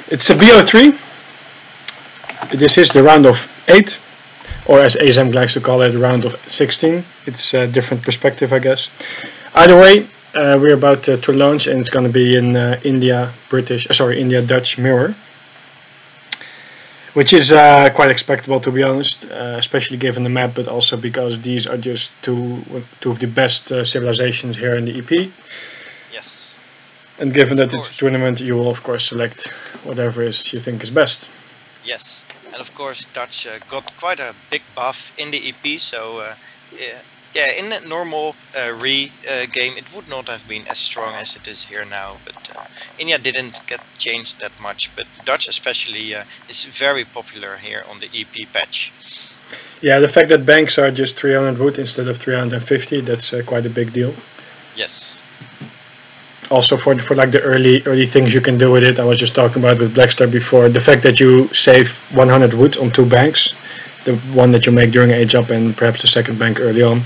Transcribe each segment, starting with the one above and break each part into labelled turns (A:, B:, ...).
A: It's a BO3. This is the round of 8, or as ASM likes to call it, round of 16. It's a different perspective, I guess. Either way, we're about to launch, and it's going to be in India Dutch mirror, which is quite expectable, to be honest, especially given the map, but also because these are just two of the best civilizations here in the EP.
B: Yes.
A: And given that it's a tournament, you will of course select whatever you think is best.
B: Yes, and of course Dutch got quite a big buff in the EP, so yeah, in a normal game it would not have been as strong as it is here now, but India didn't get changed that much, but Dutch especially is very popular here on the EP patch.
A: Yeah, the fact that banks are just 300 wood instead of 350, that's quite a big deal.
B: Yes.
A: Also for like the early things you can do with it, I was just talking about with Blackstar before, the fact that you save 100 wood on 2 banks, the one that you make during age up and perhaps the second bank early on,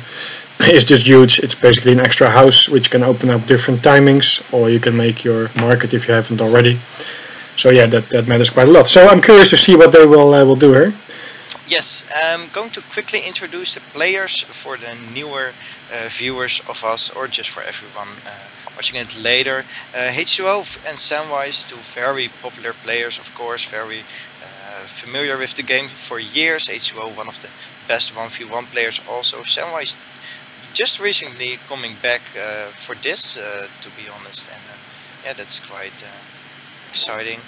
A: is just huge. It's basically an extra house which can open up different timings, or you can make your market if you haven't already. So yeah, that matters quite a lot. So I'm curious to see what they will do here.
B: Yes, I'm going to quickly introduce the players for the newer viewers of us, or just for everyone watching it later. H2O and Samwise, 2 very popular players, of course, very familiar with the game for years. H2O, one of the best 1v1 players also. Samwise just recently coming back for this, to be honest, and yeah, that's quite exciting.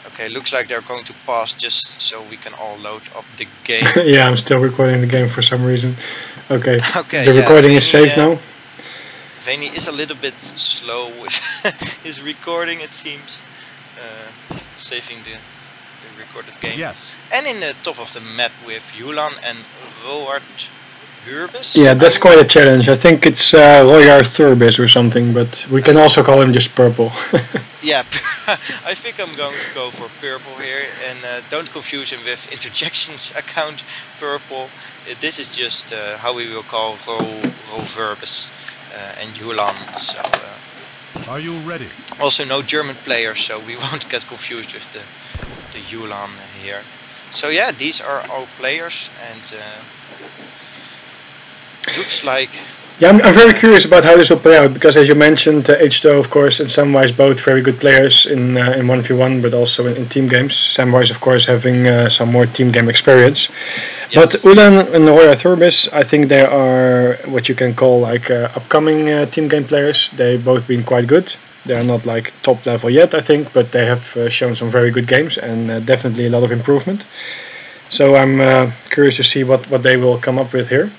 B: Okay, looks like they're going to pause just so we can all load up the game.
A: Yeah, I'm still recording the game for some reason. Okay,
B: okay,
A: the recording is safe now.
B: Veni is a little bit slow with his recording, it seems. Saving the recorded game.
C: Yes.
B: And in the top of the map with Edeholland and roiarthurbis.
A: Yeah, that's quite a challenge. I think it's roiarthurbis or something, but we can also call him just Purple.
B: Yeah, I think I'm going to go for Purple here, and don't confuse him with Interjections account Purple. This is just how we will call roiarthurbis and Edeholland. So,
C: are you ready?
B: Also no German players, so we won't get confused with the Edeholland here. So yeah, these are our players, and looks like...
A: Yeah, I'm very curious about how this will play out, because as you mentioned, H2O of course and Samwise both very good players in 1v1, but also in team games. Samwise of course having some more team game experience. Yes. But Edeholland and roiarthurbis, I think they are what you can call like upcoming team game players. They've both been quite good. They are not like top level yet, I think, but they have shown some very good games and definitely a lot of improvement. So I'm curious to see what they will come up with here.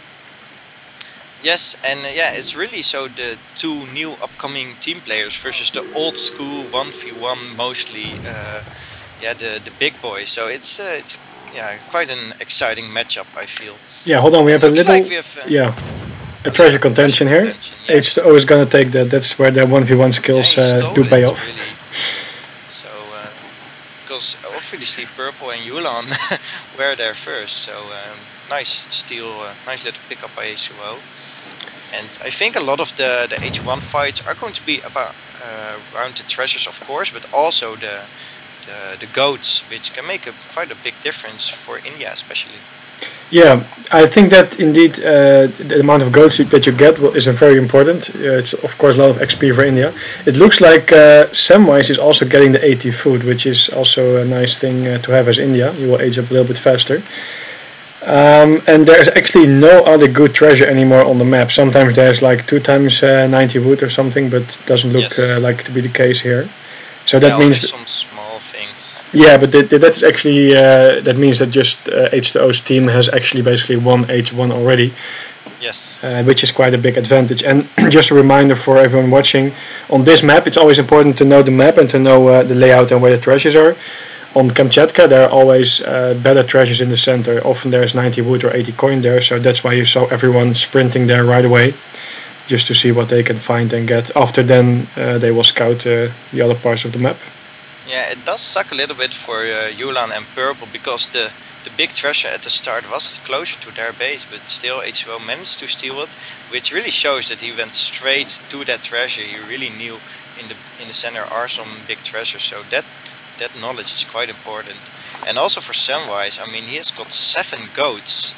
B: Yes, and yeah, it's really so the 2 new upcoming team players versus the old school 1v1 mostly, yeah, the big boys. So it's yeah, quite an exciting matchup, I feel.
A: Yeah, hold on, we have a little, like we have, a treasure contention here. Yes. H2O is gonna take that. That's where the 1v1 skills do pay off.
B: Really. So because obviously Purple and Edeholland were there first. So nice steal, nice little pickup by H2O. And I think a lot of the H1 fights are going to be about around the treasures, of course, but also the goats, which can make quite a big difference for India, especially.
A: Yeah, I think that indeed the amount of goats that you get is very important. It's of course a lot of XP for India. It looks like Samwise is also getting the 80 food, which is also a nice thing to have as India. You will age up a little bit faster. And there's actually no other good treasure anymore on the map. Sometimes there's like 2 times 90 wood or something, but it doesn't look like to be the case here. So that means
B: some small things.
A: Yeah, but that's actually that means that just H2O's team has actually basically won H1 already.
B: Yes.
A: Which is quite a big advantage. And just a reminder for everyone watching, on this map it's always important to know the map and to know the layout and where the treasures are. On Kamchatka there are always better treasures in the center. Often there's 90 wood or 80 coin there, so that's why you saw everyone sprinting there right away, just to see what they can find and get. After then they will scout the other parts of the map.
B: Yeah, it does suck a little bit for Edeholland and Purple, because the big treasure at the start was closer to their base, but still H2O managed to steal it, which really shows that he went straight to that treasure. He really knew in the center are some big treasures. So that knowledge is quite important. And also for Samwise, I mean, he has got 7 goats,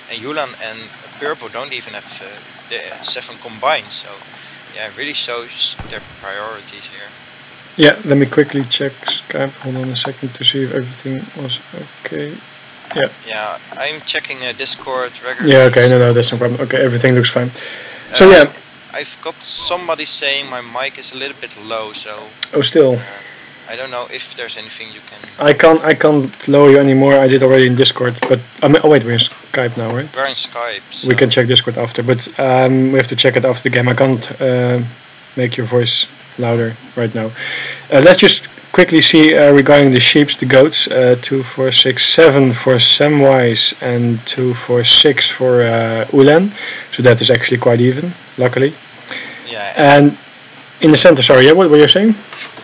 B: and Yulan and Purple don't even have the 7 combined. So yeah, it really shows their priorities here.
A: Yeah, let me quickly check Skype. Hold on a second to see if everything was okay. Yeah.
B: Yeah, I'm checking Discord regularly.
A: Yeah, okay, no, that's no problem. Okay, everything looks fine. So yeah.
B: I've got somebody saying my mic is a little bit low, so...
A: Oh, still.
B: I don't know if there's anything you can...
A: I can't lower you anymore. I did already in Discord, but... I mean, oh wait, we're in Skype now, right?
B: We're in Skype, so...
A: We can check Discord after, but we have to check it after the game. I can't make your voice louder right now. Let's just quickly see regarding the sheeps, the goats. 2, 4, 6, 7 for Samwise and 2, 4, 6 for Ulan. So that is actually quite even, luckily.
B: Yeah.
A: And in the center, sorry, yeah, what were you saying?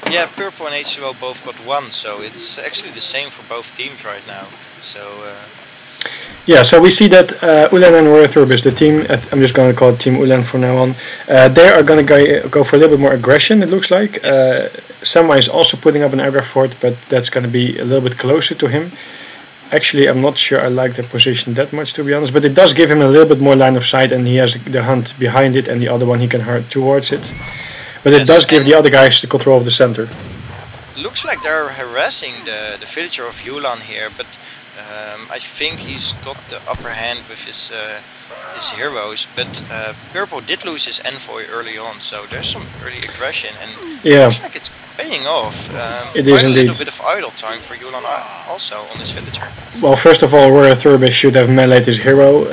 B: Yeah, Purple and H2O both got 1, so it's actually the same for both teams right now. So...
A: Yeah, so we see that Ulan and roiarthurbis, the team, I'm just going to call it Team Ulan from now on, they are going to go for a little bit more aggression, it looks like. Yes. Samwise is also putting up an aggro fort, but that's going to be a little bit closer to him. Actually, I'm not sure I like the position that much, to be honest, but it does give him a little bit more line of sight, and he has the hunt behind it, and the other one he can hurt towards it. But it does give the other guys the control of the center.
B: Looks like they're harassing the villager of Yulan here, but I think he's got the upper hand with his heroes, but Purple did lose his envoy early on, so there's some early aggression, and it looks like it's paying off.
A: It is indeed.
B: A little bit of idle time for Yulan also on this villager.
A: Well, first of all, roiarthurbis should have meleeed his hero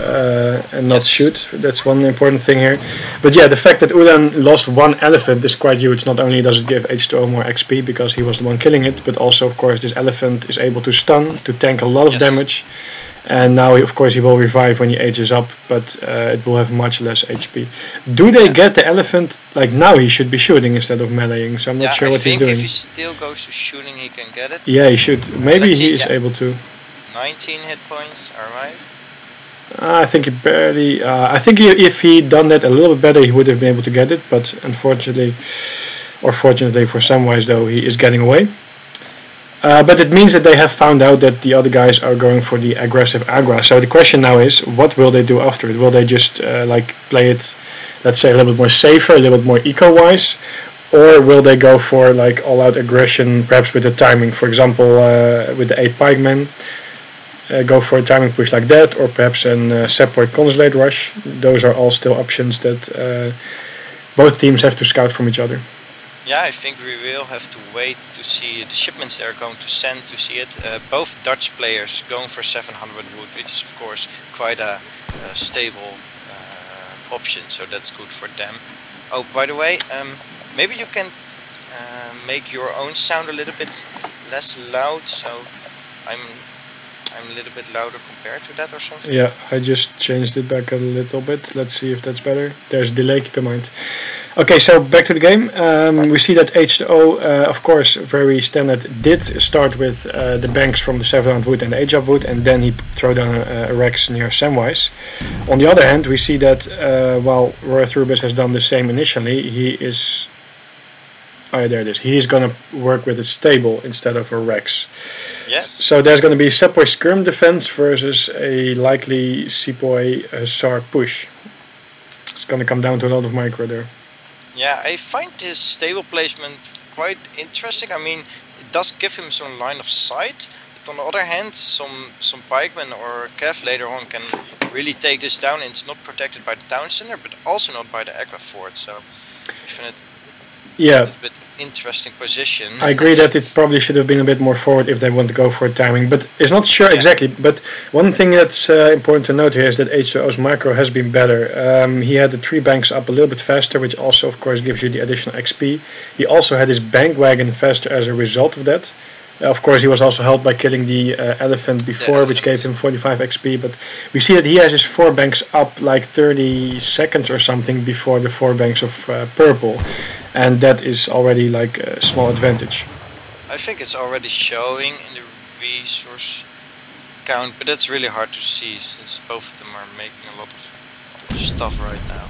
A: and not shoot. That's one important thing here. But yeah, the fact that Ulan lost 1 elephant is quite huge. Not only does it give H2O more XP because he was the one killing it, but also, of course, this elephant is able to stun, to tank a lot of damage. And now, of course, he will revive when he ages up, but it will have much less HP. Do they get the elephant? Like now, he should be shooting instead of meleeing. So I'm not sure what he's doing.
B: If he still goes to shooting, he can get it.
A: Yeah, he should. Maybe he is able to.
B: 19 hit points. All right.
A: I think he barely. I think if he'd done that a little bit better, he would have been able to get it. But unfortunately, or fortunately for Samwise, though, he is getting away. But it means that they have found out that the other guys are going for the aggressive aggro. So the question now is, what will they do after it? Will they just like play it, let's say, a little bit more safer, a little bit more eco-wise, or will they go for like all-out aggression, perhaps with the timing? For example, with the 8 pikemen, go for a timing push like that, or perhaps a separate consulate rush. Those are all still options that both teams have to scout from each other.
B: Yeah, I think we will have to wait to see the shipments they're going to send to see it. Both Dutch players going for 700 wood, which is of course quite a stable option, so that's good for them. Oh, by the way, maybe you can make your own sound a little bit less loud, so I'm a little bit louder compared to that or something.
A: Yeah, I just changed it back a little bit. Let's see if that's better. There's delay, keep in mind. Okay, so back to the game. We see that H2O, of course, very standard, did start with the banks from the 700 wood and the 8-job wood, and then he threw down a Rex near Samwise. On the other hand, we see that while roiarthurbis has done the same initially, he is... Oh, yeah, there it is. He is going to work with a stable instead of a Rex.
B: Yes.
A: So there's going to be Sepoy skirm defense versus a likely Sepoy Hussar push. It's going to come down to a lot of micro there.
B: Yeah, I find this stable placement quite interesting. I mean, it does give him some line of sight, but on the other hand, some pikemen or cav later on can really take this down, and it's not protected by the town center, but also not by the aggro fort. So I find it a bit interesting position.
A: I agree that it probably should have been a bit more forward if they want to go for a timing, but it's not sure exactly. But one thing that's important to note here is that H2O's micro has been better. He had the 3 banks up a little bit faster, which also of course gives you the additional XP. He also had his bank wagon faster as a result of that. Of course, he was also helped by killing the elephant before, which gave him 45 XP. But we see that he has his 4 banks up like 30 seconds or something before the 4 banks of purple. And that is already like a small advantage.
B: I think it's already showing in the resource count, but that's really hard to see since both of them are making a lot of stuff right now.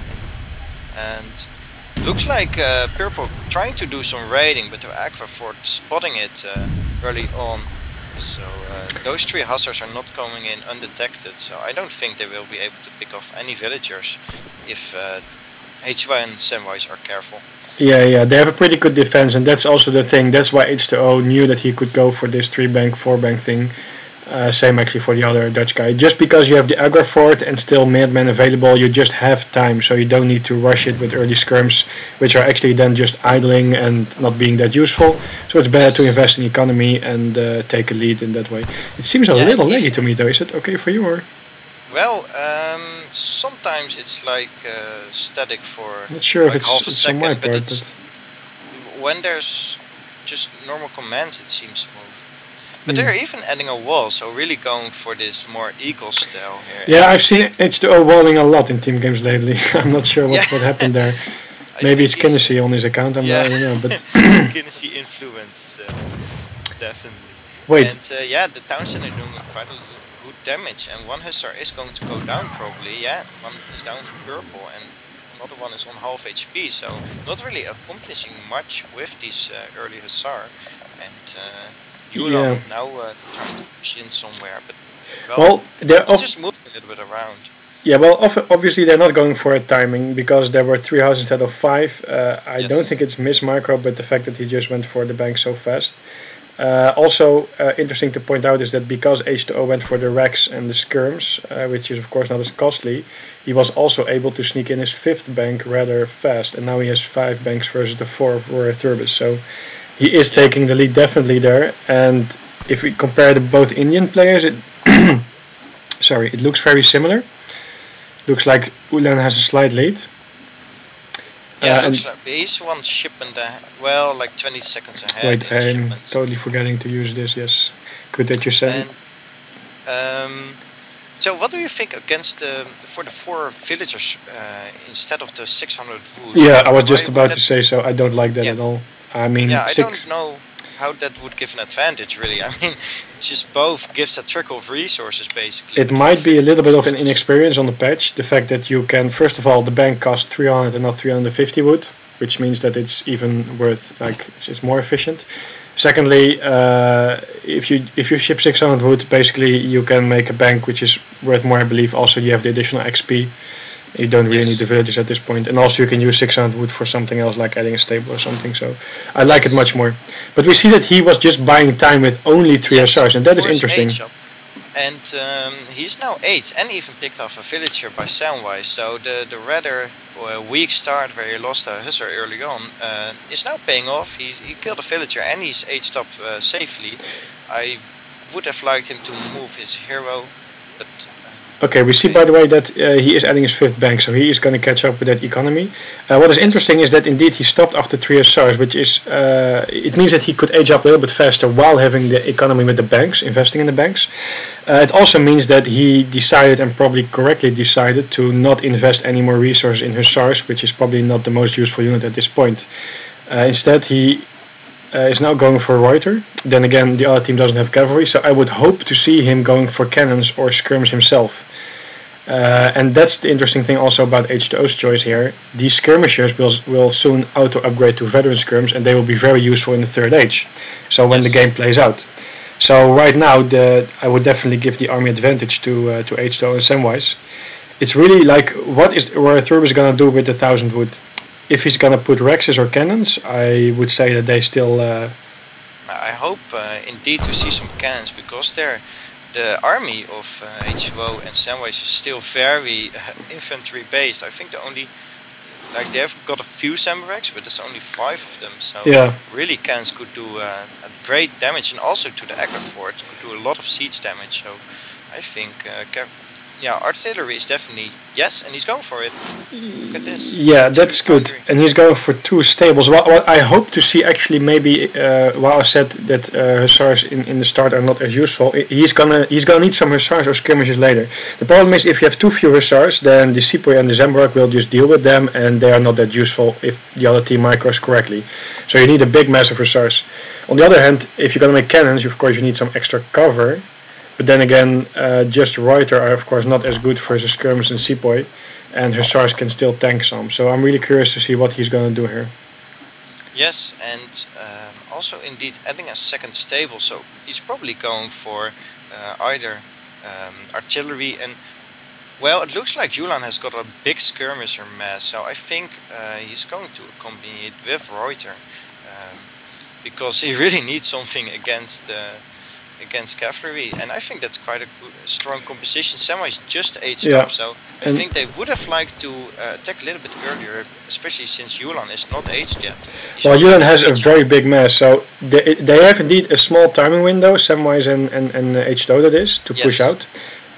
B: And looks like Purple trying to do some raiding, but the Aquafort spotting it early on. So those 3 hussars are not coming in undetected, so I don't think they will be able to pick off any villagers if H2O and Samwise are careful.
A: Yeah, they have a pretty good defense, and that's also the thing. That's why H2O knew that he could go for this 3-bank, 4-bank thing. Same actually for the other Dutch guy. Just because you have the Agra Fort and still Madman available, you just have time, so you don't need to rush it with early skirms, which are actually then just idling and not being that useful. So it's better to invest in economy and take a lead in that way. It seems a little laggy to me though. Is it okay for you or?
B: Well, sometimes it's like static for
A: Not sure
B: like
A: if it's
B: half a second,
A: my
B: but
A: part,
B: it's when there's just normal commands, it seems smooth. But they're even adding a wall, so really going for this more eagle style here.
A: Yeah, I've seen H2O walling a lot in team games lately. I'm not sure what happened there. Maybe it's Kinnessy on his account, I don't know. But
B: Kinnessy influence, definitely.
A: Wait.
B: And yeah, the town center doing quite a good damage, and one hussar is going to go down probably. Yeah, one is down for purple, and another one is on half HP, so not really accomplishing much with these early hussar. And Yulan now trying to push in somewhere, but well they're just moving a little bit around. Yeah,
A: well, obviously they're not going for a timing because there were 3 houses instead of 5. I don't think it's miss micro, but the fact that he just went for the bank so fast. Also interesting to point out is that because H2O went for the Rex and the skirms, which is of course not as costly, he was also able to sneak in his 5th bank rather fast, and now he has 5 banks versus the 4 of roiarthurbis. So he is taking the lead definitely there, and if we compare the both Indian players, it it looks very similar. Looks like Ulan has a slight lead.
B: Yeah, looks like he's one shipment, well, like 20 seconds ahead.
A: Wait, I'm totally forgetting to use this, yes. Good that you said.
B: So what do you think against for the 4 villagers instead of the 600 wood?
A: Yeah, I was just about to say so. I don't like that at all. I mean,
B: I don't know how that would give an advantage, really. I mean, just both gives a trickle of resources, basically.
A: It might be a little bit of an inexperience on the patch. The fact that you can, first of all, the bank costs 300 and not 350 wood, which means that it's even worth, like, it's more efficient. Secondly, if you ship 600 wood, basically you can make a bank which is worth more, I believe. Also, you have the additional XP. You don't really need the villagers at this point, and also you can use 600 wood for something else, like adding a stable or something. So I like it much more. But we see that he was just buying time with only 3 SRs, and that is interesting.
B: And he's now 8, and even picked off a villager by Samwise. So the rather weak start where he lost a hussar early on is now paying off. He killed a villager and he's 8'd up safely. I would have liked him to move his hero, but.
A: Okay, we see by the way that he is adding his 5th bank, so he is going to catch up with that economy. What is interesting is that indeed he stopped after 3 SRs, which is, it means that he could age up a little bit faster while having the economy with the banks, investing in the banks. It also means that he decided, and probably correctly decided, to not invest any more resources in hussars, which is probably not the most useful unit at this point. Instead, he is now going for Reuter. Then again, the other team doesn't have cavalry, so I would hope to see him going for cannons or skirms himself. And that's the interesting thing also about H2O's choice here. These skirmishers will soon auto-upgrade to veteran skirms, and they will be very useful in the 3rd age. So when the game plays out. So right now, I would definitely give the army advantage to H2O and Samwise. It's really like, what is roiarthurbis gonna do with the 1000 wood? If he's gonna put Rexes or cannons, I would say that they still.
B: I hope indeed to see some cannons, because the army of H2O and Samwise is still very infantry based. I think they have got a few Samwise, but there's only 5 of them. So really cannons could do a great damage, and also to the Agra Fort could do a lot of siege damage. So I think artillery is definitely and he's going for it. Look at this. Yeah,
A: that's good. And he's going for 2 stables. What I hope to see, actually, maybe while I said that hussars in the start are not as useful, he's gonna need some hussars or skirmishes later. The problem is, if you have too few hussars, then the Sepoy and the Zembrak will just deal with them, and they are not that useful if the other team micros correctly. So you need a big mass of hussars. On the other hand, if you're gonna make cannons, of course you need some extra cover. But then again, just Reuter are of course not as good versus skirmish and Sepoy. and Hussars can still tank some. So I'm really curious to see what he's going to do here.
B: Yes, and also indeed adding a second stable, so he's probably going for either artillery and, well, it looks like Julian has got a big skirmisher mass, so I think he's going to accompany it with Reuter, because he really needs something against cavalry, and I think that's quite a strong composition. Samwise just aged up, so I think they would have liked to attack a little bit earlier, especially since Julian is not aged yet.
A: Well, Julian has a very big mass, so they have indeed a small timing window, Samwise and H2 that is, to push out.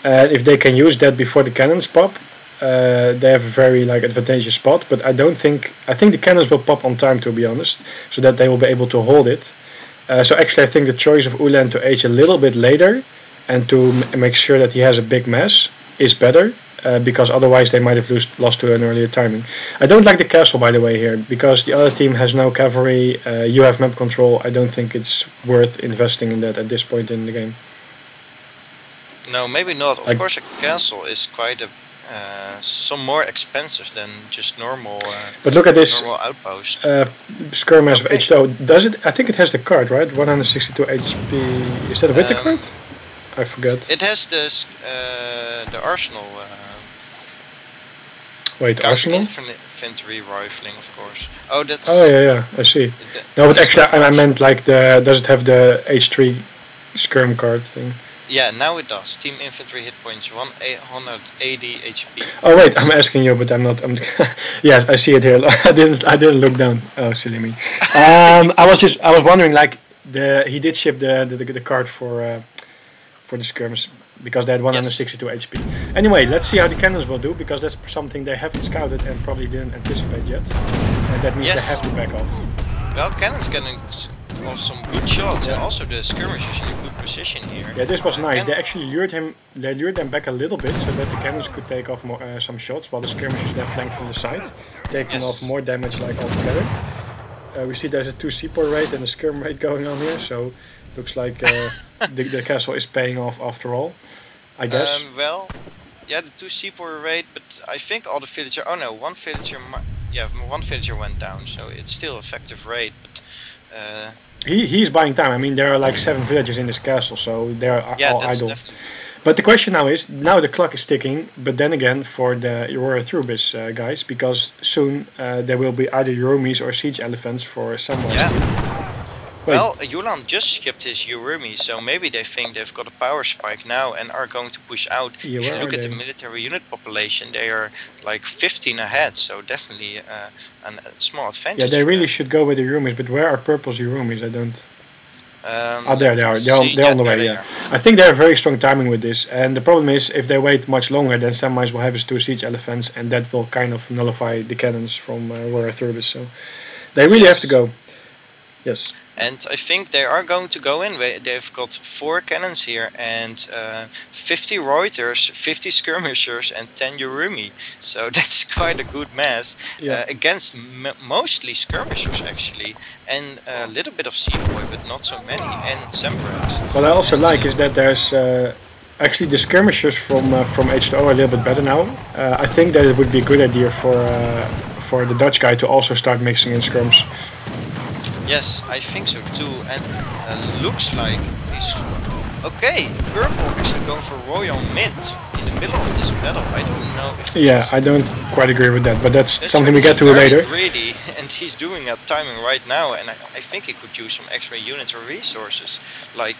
A: If they can use that before the cannons pop, they have a very advantageous spot, but I think the cannons will pop on time, to be honest, so that they will be able to hold it. So actually I think the choice of Ulan to age a little bit later and to make sure that he has a big mass is better, because otherwise they might have lost to an earlier timing. I don't like the castle, by the way, here, because the other team has no cavalry, you have map control. I don't think it's worth investing in that at this point in the game.
B: No, maybe not. Of course a castle is quite some more expensive than just normal.
A: But look at this
B: normal outpost.
A: skirmish of H2. Does it? I think it has the card, right? 162 HP. Is that with the card? I forgot.
B: It has the arsenal.
A: Wait, arsenal?
B: Infantry rifling, of course. Oh, that's.
A: Oh yeah, I see. No, but actually I meant like does it have the H3 skirm card thing?
B: Yeah, now it does. Team infantry hit points 180 HP.
A: Oh wait, I'm asking you, but I'm not. Yes, I see it here. I didn't look down. Oh, silly me. I was wondering, like he did ship the card for the skirms because they had 162 HP. Anyway, let's see how the cannons will do, because that's something they haven't scouted and probably didn't anticipate yet. And that means they have to back off.
B: Well, cannons getting off some good shots, and also the skirmishers in a good position here.
A: Yeah, this was nice. They actually lured them back a little bit so that the cannons could take off some shots, while the skirmishers then flanked from the side, taking off more damage altogether. We see there's a 2 seaport raid and a skirm raid going on here, so looks like the castle is paying off after all, I guess.
B: Well, yeah, the 2 seaport raid, but I think all the villagers. Oh no, one villager went down, so it's still effective raid, but.
A: He's buying time. I mean, there are like 7 villagers in this castle, so they're all idle.
B: Definitely.
A: But the question now is, the clock is ticking, but then again for the roiarthurbis guys, because soon there will be either Euromis or siege elephants for Samwise team.
B: Well, Julian just skipped his Urumi, so maybe they think they've got a power spike now and are going to push out.
A: Yeah,
B: if you look at the military unit population, they are like 15 ahead, so definitely a small advantage.
A: Yeah, they really should go with the Urumis, but where are Purple's Urumis? I don't... there they are. They're on the way, yeah. I think they have very strong timing with this, and the problem is, if they wait much longer, then Samwise will have his 2 siege elephants, and that will kind of nullify the cannons from roiarthurbis, so they really have to go. Yes.
B: And I think they are going to go in. They've got 4 cannons here and 50 Reuters, 50 skirmishers and 10 Urumi. So that's quite a good mass against mostly skirmishers actually, and a little bit of Seaboy, but not so many, and Sembrax.
A: What I also like is that there's actually the skirmishers from H2O are a little bit better now. I think that it would be a good idea for the Dutch guy to also start mixing in skirms.
B: Yes, I think so too, and looks like he's... Okay, Purple actually going for Royal Mint in the middle of this battle. I don't know if...
A: Yeah, I don't quite agree with that, but that's something we get to later.
B: Greedy, and he's doing a timing right now, and I think he could use some extra units or resources, like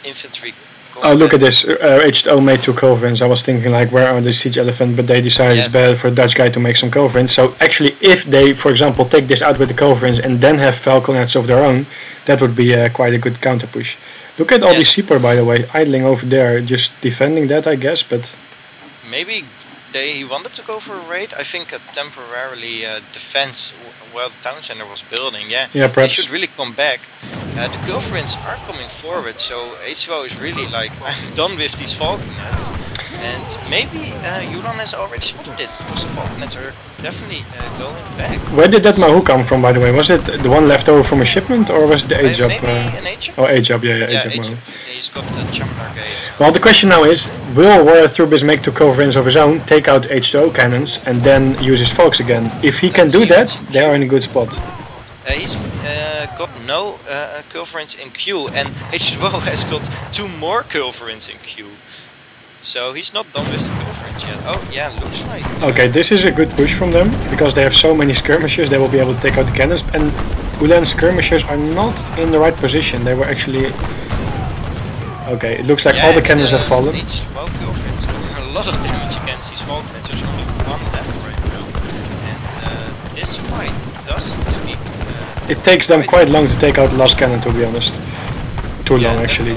B: infantry.
A: Oh, look at this. H2O made 2 culverins. I was thinking, like, where are the siege elephant? But they decided it's better for a Dutch guy to make some culverins. So actually, if they, for example, take this out with the culverins and then have falconets of their own, that would be quite a good counter push. Look at all these seaport, by the way, idling over there, just defending that, I guess. But
B: maybe he wanted to go for a raid. I think a temporarily defense while the town center was building. Yeah,
A: perhaps.
B: They should really come back. The culverins are coming forward, so H2O is really like, I'm done with these falconets. And maybe Yulan has already spotted it, because the Falconets are definitely going back.
A: Where did that Mahu come from, by the way? Was it the one left over from a shipment, or was it the A-job?
B: Maybe an A-job?
A: Oh, A-job, yeah,
B: Yeah,
A: A-job Mahu.
B: he's got the Chaminar Gate.
A: Well, the question now is, will roiarthurbis make 2 coverings of his own, take out H2O cannons, and then use his Falks again? If he can do that, they are in a good spot.
B: He's got no coverings in Q, and H2O has got 2 more coverings in Q. So he's not done with the coverage yet. Oh yeah, looks like.
A: Okay, this is a good push from them, because they have so many skirmishers, they will be able to take out the cannons, and Ulan's skirmishers are not in the right position. They were actually... Okay, it looks like all the cannons have fallen.
B: H2O coverage doing a lot of damage against these Falconets. There's only 1 left right now. And this fight does seem to be...
A: it takes them quite long to take out the last cannon, to be honest. Too long, actually.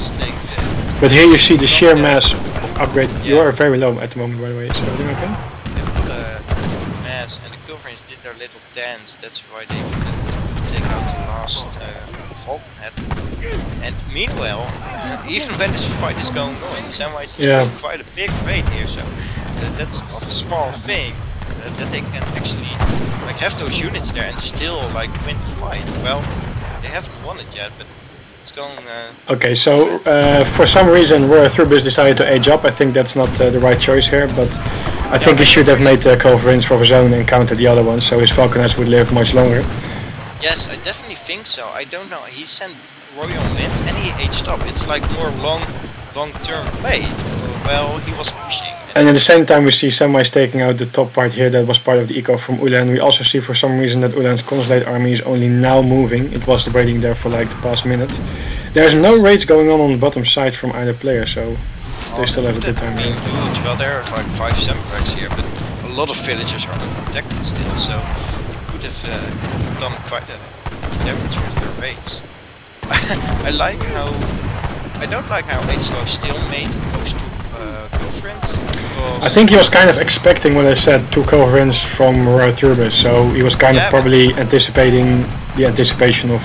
A: But here you see the sheer mass of upgrade. You are very low at the moment, by the way. Is everything okay?
B: They've got a mass, and the coverings did their little dance. That's why they could take out the last Falconhead. And meanwhile, even when this fight is going on, Samwise is doing quite a big raid here. So that's not a small thing. That they can actually like have those units there and still like win the fight. Well, they haven't won it yet, but. Going,
A: okay, so for some reason roiarthurbis decided to age up. I think that's not the right choice here, but I think he should have made coverings for his own and countered the other ones, so his Falconets would live much longer.
B: Yes, I definitely think so. I don't know. He sent Royal Wind and he aged up. It's like more long-term play. Well, he was pushing.
A: And at the same time we see Samwise taking out the top part here that was part of the eco from Ulan. We also see for some reason that Ulan's consulate army is only now moving. It was waiting there for like the past minute. There's no raids going on the bottom side from either player, so they still have a good time here.
B: Well, there are like 5 Semprax here, but a lot of villagers are unprotected still, so you could have done quite a damage with their raids. I don't like how H2O still made those 2 coverings.
A: I think he was kind of expecting what I said, 2 coverings from roiarthurbis, so he was kind of probably anticipating the anticipation of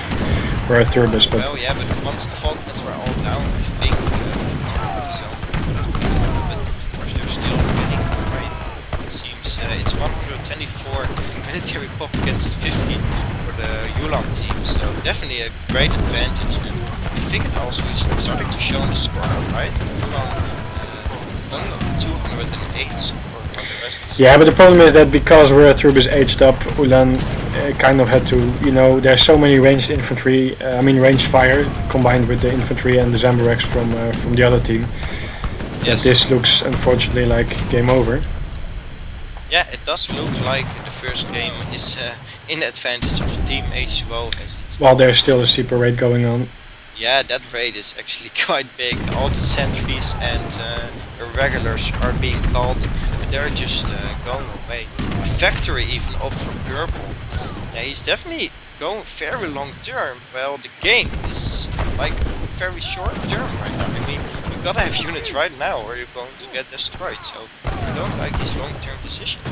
A: roiarthurbis. But
B: well, yeah, but once the Falconets were all down, I think of his own could have been enough, but of course they're still winning, right? It seems it's 124 military pop against 50 for the Yulan team, so definitely a great advantage. And I think it also is starting to show in the score, right? Yulan 208 for the rest.
A: Yeah, but the problem is that because roiarthurbis aged up, Ulan kind of had to, you know, there's so many ranged infantry, ranged fire combined with the infantry and the Zamburex from the other team. Yes. This looks unfortunately like game over.
B: Yeah, it does look like the first game is in advantage of Team H2O as it's.
A: While there's still a super raid going on.
B: Yeah, that raid is actually quite big. All the sentries and irregulars are being called, but they're just going away. A factory even up for purple. Yeah, he's definitely going very long term. Well, the game is like very short term right now. I mean, you gotta have units right now or you're going to get destroyed. So I don't like these long term decisions.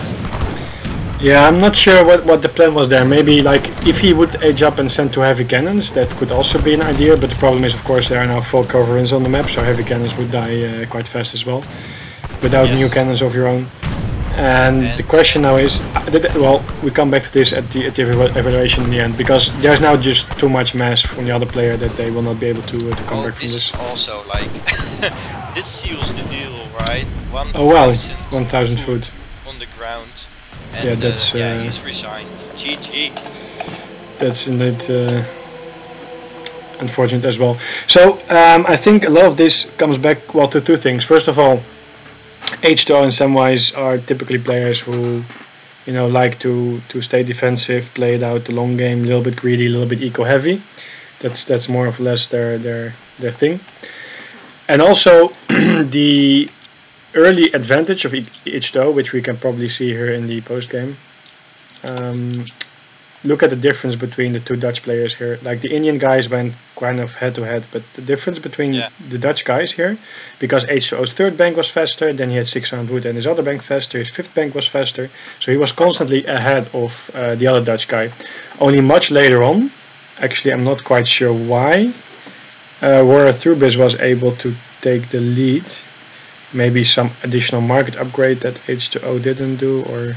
A: Yeah, I'm not sure what the plan was there. Maybe like if he would age up and send 2 heavy cannons, that could also be an idea. But the problem is, of course, there are now 4 coverings on the map, so heavy cannons would die quite fast as well, without new cannons of your own. And the question now is, well, we come back to this at the evaluation in the end, because there's now just too much mass from the other player that they will not be able to come back from this.
B: This is also like this seals the deal, right? 1,000
A: oh wow, 1,000 food
B: on the ground. And,
A: yeah, that's
B: he's resigned. GG.
A: That's indeed unfortunate as well. So I think a lot of this comes back to 2 things. First of all, H2O and Samwise are typically players who, you know, like to stay defensive, play it out the long game, a little bit greedy, a little bit eco heavy. That's more or less their thing. And also the early advantage of H2O, which we can probably see here in the post game. Look at the difference between the 2 Dutch players here. Like the Indian guys went kind of head to head, but the difference between the Dutch guys here, because H2O's 3rd bank was faster, then he had 600 wood, and his other bank faster, his 5th bank was faster, so he was constantly ahead of the other Dutch guy. Only much later on, actually I'm not quite sure why, roiarthurbis was able to take the lead. maybe some additional market upgrade that H2O didn't do, or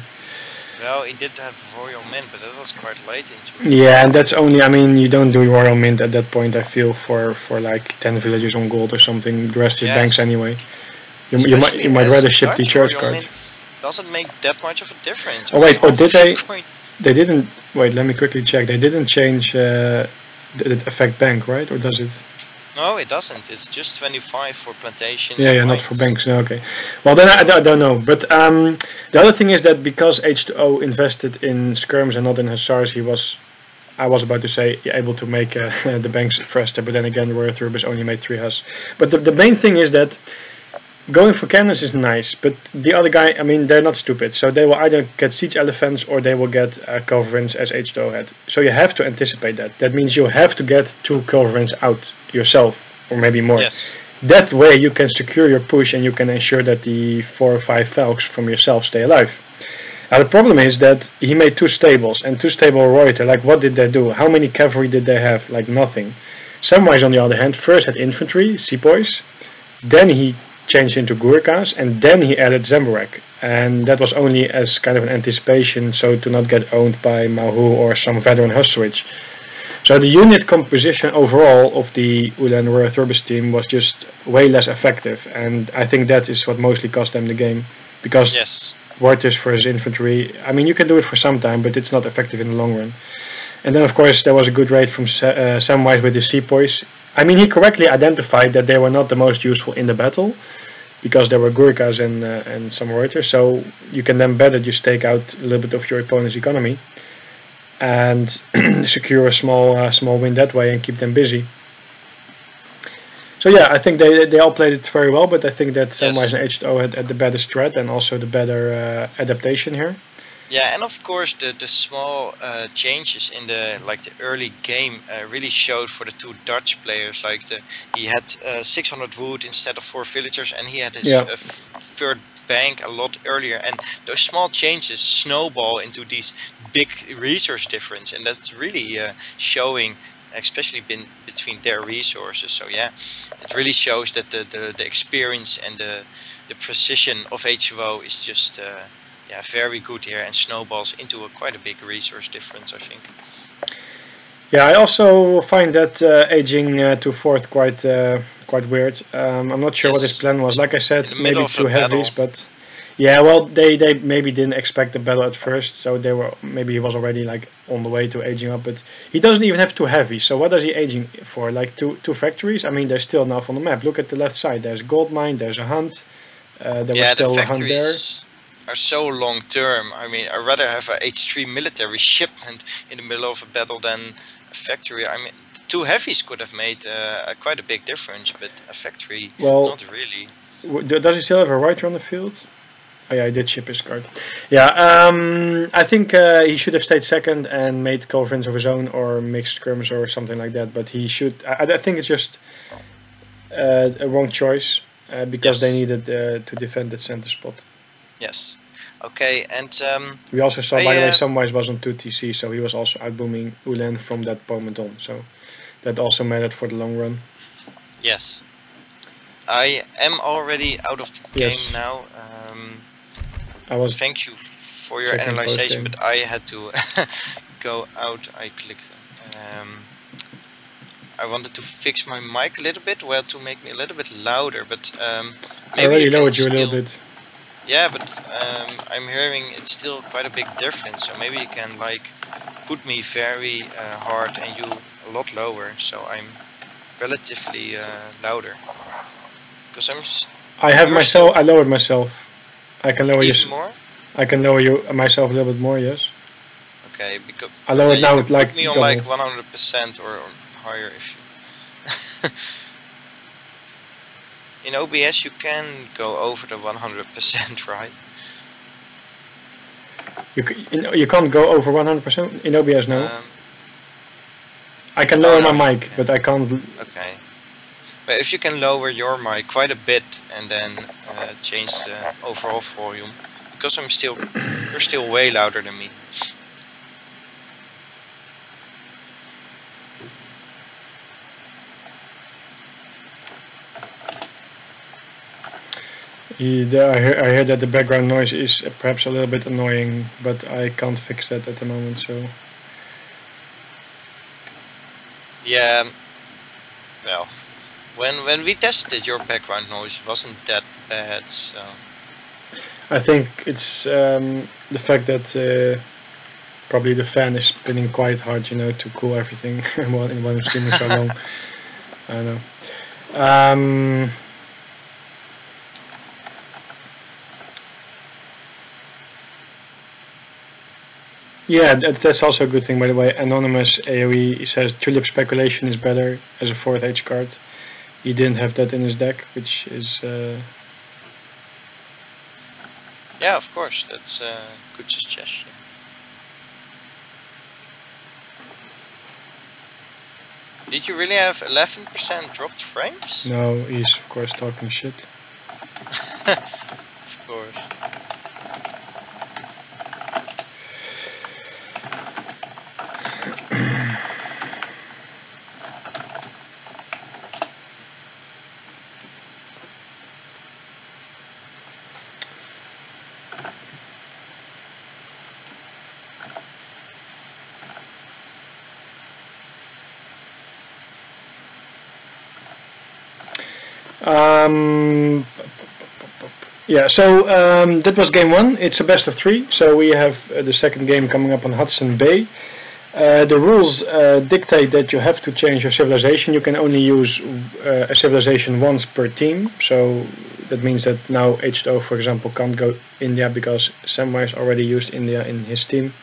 B: Well, he did have Royal Mint, but that was quite late into it.
A: yeah, and that's only, I mean, you don't do Royal Mint at that point, I feel, for like 10 villages on gold or something. The rest is
B: Yeah,
A: banks anyway. You
B: especially
A: might
B: as
A: rather ship the
B: Dutch
A: church
B: Royal
A: card.
B: Mint doesn't make that much of a difference.
A: Oh
B: I mean,
A: wait, or
B: half
A: did
B: of
A: they?
B: your coin.
A: They didn't. Wait, let me quickly check. They didn't change. Did it affect bank, right? Or does it?
B: No, it doesn't. It's just 25 for plantation
A: Yeah,
B: and
A: yeah, not for
B: mines.
A: banks. No, okay. Well, then I don't know. But the other thing is that because H2O invested in skirms and not in hussars, he was. I was about to say able to make the banks faster, but then again, roiarthurbis only made 3 hus. But the main thing is that going for cannons is nice, but the other guy, I mean, they're not stupid. So they will either get siege elephants or they will get culverins as H2O had. So you have to anticipate that. That means you have to get 2 culverins out yourself, or maybe more.
B: Yes.
A: That way you can secure your push and you can ensure that the 4 or 5 falcs from yourself stay alive. Now the problem is that he made 2 stables, and 2 stable roiter, like what did they do? How many cavalry did they have? Like nothing. Samwise on the other hand first had infantry, sepoys, then he changed into Gurkhas, and then he added Zemburek. And that was only as kind of an anticipation, so to not get owned by Mahu or some veteran Hus switch. So the unit composition overall of the Ulan roiarthurbis team was just way less effective, and I think that is what mostly cost them the game. Because
B: Yes.
A: Warters versus infantry, I mean, you can do it for some time, but it's not effective in the long run. And then, of course, there was a good raid from Samwise with his sepoys. I mean, he correctly identified that they were not the most useful in the battle, because there were Gurkhas and some Reuters, so you can then better just take out a little bit of your opponent's economy and secure a small win that way and keep them busy. So yeah, I think they all played it very well, but I think that Samwise and H2O had the better strat and also the better adaptation here.
B: Yeah, and of course the small changes in the early game really showed for the 2 Dutch players. He had 600 wood instead of 4 villagers, and he had his third bank a lot earlier. And those small changes snowball into these big resource difference, and that's really showing, especially between their resources. So yeah, it really shows that the experience and the precision of H2O is just. Yeah, very good here, and snowballs into quite a big resource difference, I think.
A: Yeah, I also find that aging to 4th quite weird. I'm not sure what his plan was. Like I said, maybe 2 heavies, but yeah, well, they maybe didn't expect the battle at first, so maybe he was already like on the way to aging up. But he doesn't even have 2 heavies. So what is he aging for? Like two factories? I mean, they're still enough on the map. Look at the left side. There's a gold mine. There's a hunt. There was still a hunt there.
B: Are so long term. I mean, I'd rather have a H3 military shipment in the middle of a battle than a factory. I mean, 2 heavies could have made quite a big difference, but a factory, not really.
A: Does he still have a writer on the field? Oh yeah, I did ship his card. Yeah, I think he should have stayed second and made culverins of his own or mixed skirms or something like that. But he should. I think it's just a wrong choice because they needed to defend that center spot.
B: Yes. Okay, and
A: we also saw, by the way, Samwise was on 2 TC, so he was also outbooming Ulan from that moment on. So that also mattered for the long run.
B: Yes. I am already out of the game now. Thank you for your analysis, but I had to go out. I clicked. I wanted to fix my mic a little bit, well, to make me a little bit louder, but maybe
A: I already lowered you a little bit.
B: Yeah, but I'm hearing it's still quite a big difference. So maybe you can put me very hard and you a lot lower, so I'm relatively louder. Because
A: I lowered myself. I can lower you
B: more.
A: I can lower you myself a little bit more. Yes.
B: Okay, because
A: I lowered now. It
B: put me on like 100% or higher if you. In OBS you can go over the 100%, right?
A: You can't go over 100% in OBS now. I can lower my mic, but I can't.
B: Okay. But if you can lower your mic quite a bit and then change the overall volume, because you're still way louder than me.
A: I hear that the background noise is perhaps a little bit annoying, but I can't fix that at the moment. So
B: Yeah. Well, when we tested, your background noise wasn't that bad. So
A: I think it's the fact that probably the fan is spinning quite hard, you know, to cool everything while I'm streaming so long. I don't know. Yeah, that's also a good thing, by the way. Anonymous AoE says Tulip Speculation is better as a 4th H card. He didn't have that in his deck, which is...
B: yeah, of course, that's a good suggestion. Did you really have 11% dropped frames?
A: No, he's of course talking shit.
B: Of course.
A: Yeah, so that was game 1. It's a best of 3. So we have the second game coming up on Hudson Bay. The rules dictate that you have to change your civilization. You can only use a civilization once per team. So that means that now H2O, for example, can't go India because Samwise already used India in his team.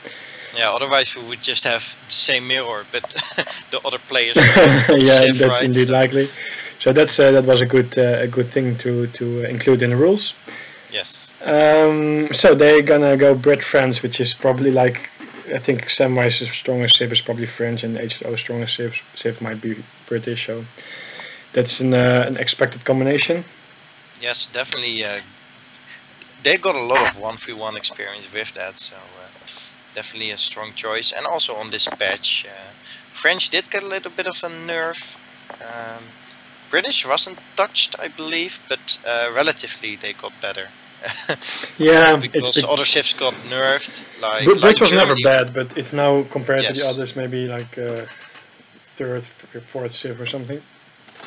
B: Yeah, otherwise we would just have the same mirror, but the other players.
A: Yeah,
B: shift,
A: that's
B: right?
A: indeed likely. So that's that was a good thing to include in the rules.
B: Yes.
A: So they're gonna go Brit France, which is probably like, I think Samwise's strongest civ is probably French, and H2O's strongest civ might be British. So that's an expected combination.
B: Yes, definitely. They got a lot of 1v1 experience with that, so definitely a strong choice. And also on this patch, French did get a little bit of a nerf. British wasn't touched, I believe, but relatively they got better.
A: Yeah,
B: because other civs got nerfed. Like
A: Brit was never
B: Germany.
A: bad, but it's now compared to the
B: Yes.
A: others maybe like third, fourth civ or something.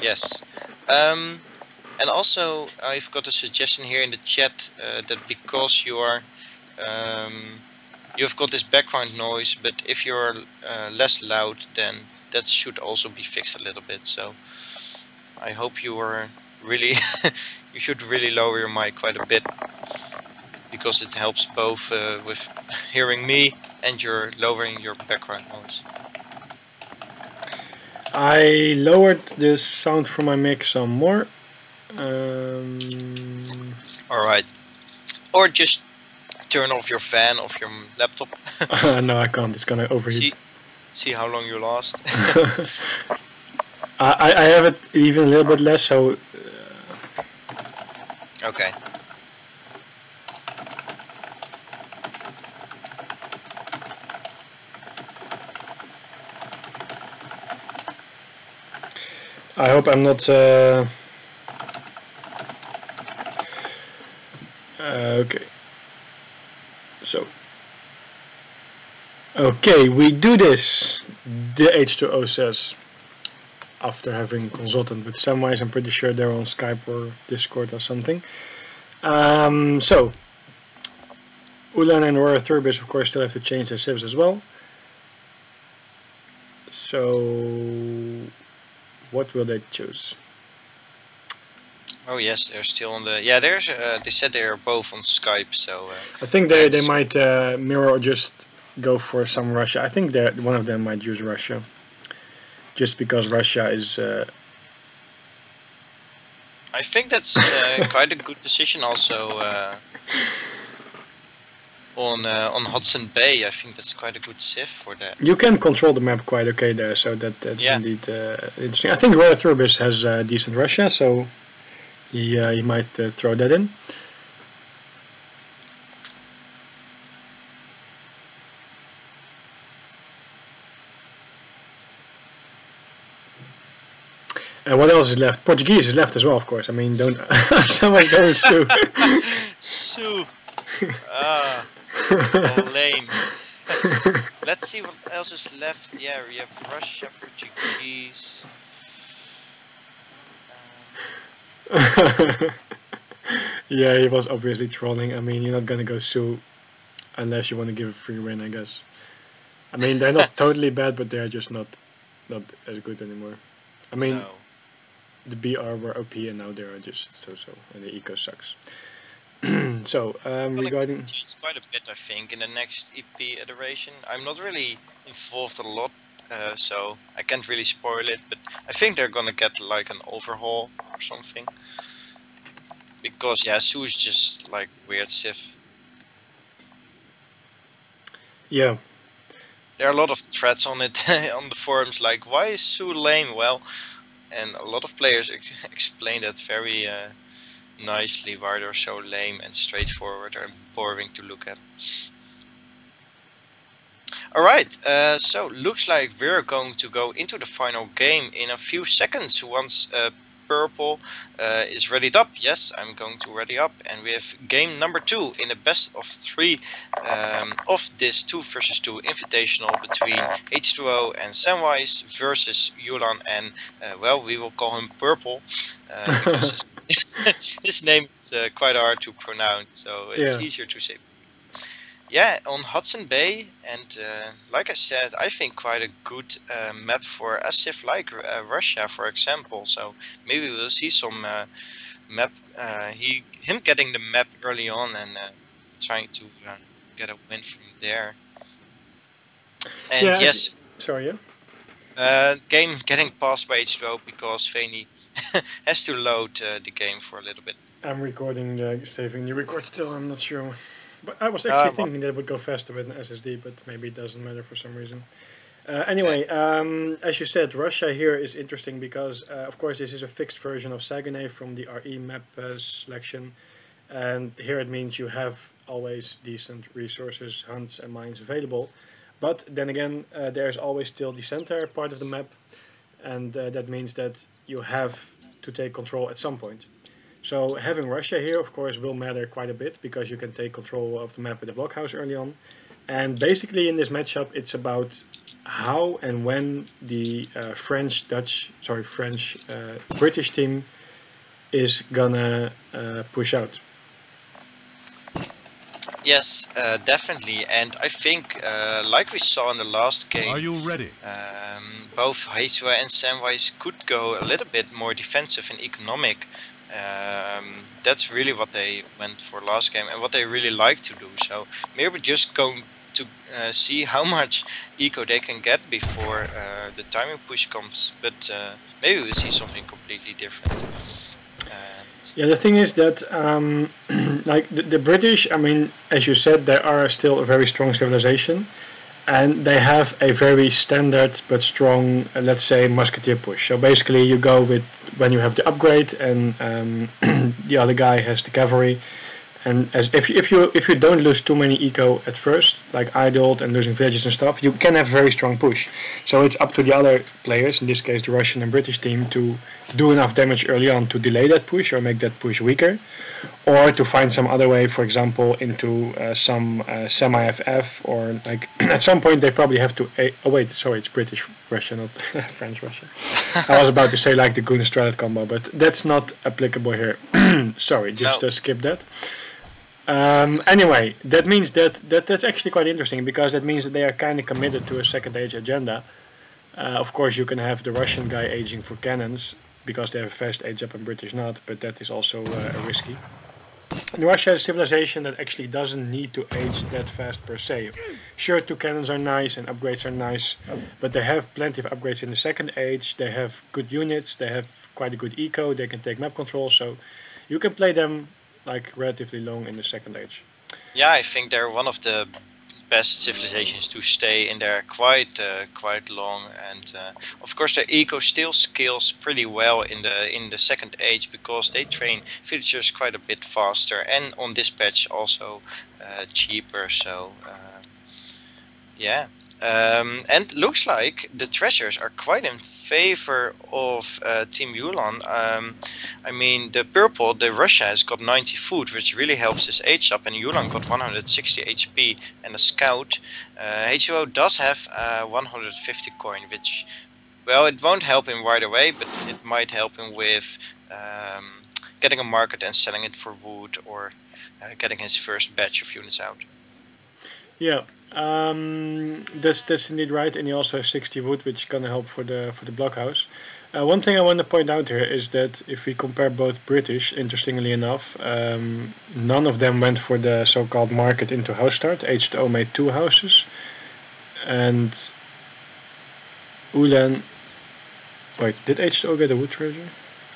B: Yes. And also, I've got a suggestion here in the chat that because you are, you've got this background noise, but if you're less loud, then that should also be fixed a little bit. So I hope you are really, you should really lower your mic quite a bit, because it helps both with hearing me and you're lowering your background noise.
A: I lowered the sound from my mic some more.
B: Alright. Or just turn off your fan of your laptop.
A: No, I can't. It's gonna overheat.
B: See how long you last.
A: I have it even a little bit less, so...
B: Okay.
A: I hope I'm not... okay. So... Okay, we do this, the H2O says. After having consulted with Samwise, I'm pretty sure they're on Skype or Discord or something. So, Ulan and roiarthurbis, of course, still have to change their civs as well. So, what will they choose?
B: Oh yes, they're still on the. Yeah, there's. They said they're both on Skype, so.
A: I think they might mirror or just go for some Russia. I think that one of them might use Russia, just because Russia is.
B: I think that's quite a good decision. Also, on Hudson Bay, I think that's quite a good civ for that.
A: You can control the map quite okay there, so that's indeed interesting. I think roiarthurbis has decent Russia, so he might throw that in. And what else is left? Portuguese is left as well, of course. I mean, don't so much don't sue.
B: Sue. Ah, lame. Let's see what else is left. Yeah, we have Russia, Portuguese.
A: Yeah, he was obviously trolling. I mean, you're not gonna go sue unless you want to give a free win, I guess. I mean, they're not totally bad, but they're just not as good anymore. I mean,
B: No.
A: the BR were OP and now they're just so, and the eco sucks. So, regarding...
B: It's quite a bit, I think, in the next EP iteration. I'm not really involved a lot, so I can't really spoil it, but I think they're gonna get like an overhaul or something. Because, yeah, Sue is just like weird Civ.
A: Yeah.
B: There are a lot of threads on it on the forums, like, why is Sue lame? Well, and a lot of players explain that very nicely why they're so lame and straightforward and boring to look at. Alright, so looks like we're going to go into the final game in a few seconds once Purple is readied up. Yes, I'm going to ready up, and we have game number 2 in the best of 3 of this 2 versus 2 invitational between H2O and Samwise versus Yulan and, well, we will call him Purple because his name is quite hard to pronounce, so it's easier to say. Yeah, on Hudson Bay, and like I said, I think quite a good map for a civ like Russia, for example. So maybe we'll see some map, him getting the map early on and trying to get a win from there. And
A: yeah,
B: yes,
A: sorry, yeah.
B: Game getting passed by H2O because Veni has to load the game for a little bit.
A: I'm recording, saving the record still. I'm not sure. But I was actually thinking that it would go faster with an SSD, but maybe it doesn't matter for some reason. Anyway, as you said, Russia here is interesting because, of course, this is a fixed version of Saguenay from the RE map selection. And here it means you have always decent resources, hunts, and mines available. But then again, there's always still the center part of the map. And that means that you have to take control at some point. So having Russia here, of course, will matter quite a bit because you can take control of the map with the blockhouse early on. And basically in this matchup, it's about how and when the British team is gonna push out.
B: Yes, definitely, and I think, like we saw in the last game,
C: Are you ready?
B: Both H2O and Samwise could go a little bit more defensive and economic. That's really what they went for last game and what they really like to do. So maybe we're just going to see how much eco they can get before the timing push comes. But maybe we'll see something completely different.
A: Yeah, the thing is that like the British, I mean, as you said, they are still a very strong civilization. And they have a very standard but strong, let's say, musketeer push. So basically you go with when you have the upgrade and the other guy has the cavalry. And as if you don't lose too many eco at first, like idled and losing villages and stuff, you can have a very strong push. So it's up to the other players, in this case the Russian and British team, to do enough damage early on to delay that push or make that push weaker, or to find some other way, for example, into some semi-FF, or like at some point they probably have to. Oh wait, sorry, it's British Russia, not French Russia. I was about to say like the Goon Strat combo, but that's not applicable here. Sorry, just skip that. Anyway, that means that's actually quite interesting because that means that they are kind of committed to a second age agenda. Of course, you can have the Russian guy aging for cannons because they have a fast age up and British not, but that is also risky. And Russia is a civilization that actually doesn't need to age that fast per se. Sure, 2 cannons are nice and upgrades are nice, but they have plenty of upgrades in the second age. They have good units, they have quite a good eco, they can take map control, so you can play them like relatively long in the second age.
B: Yeah, I think they're one of the best civilizations to stay in there quite long, and of course their eco still scales pretty well in the second age because they train villagers quite a bit faster and on dispatch also cheaper. So yeah, And looks like the treasures are quite in favor of Team Yulan. I mean, the purple, the Russia, has got 90 food, which really helps his age up, and Yulan got 160 HP and a scout. H2O does have 150 coin, which, well, it won't help him right away, but it might help him with getting a market and selling it for wood, or getting his first batch of units out.
A: Yeah, that's indeed right, and he also has 60 wood, which is gonna help for the blockhouse. One thing I want to point out here is that if we compare both British, interestingly enough, none of them went for the so-called market into house start. H2O made 2 houses, and Ulan. Wait, did H2O get a wood treasure?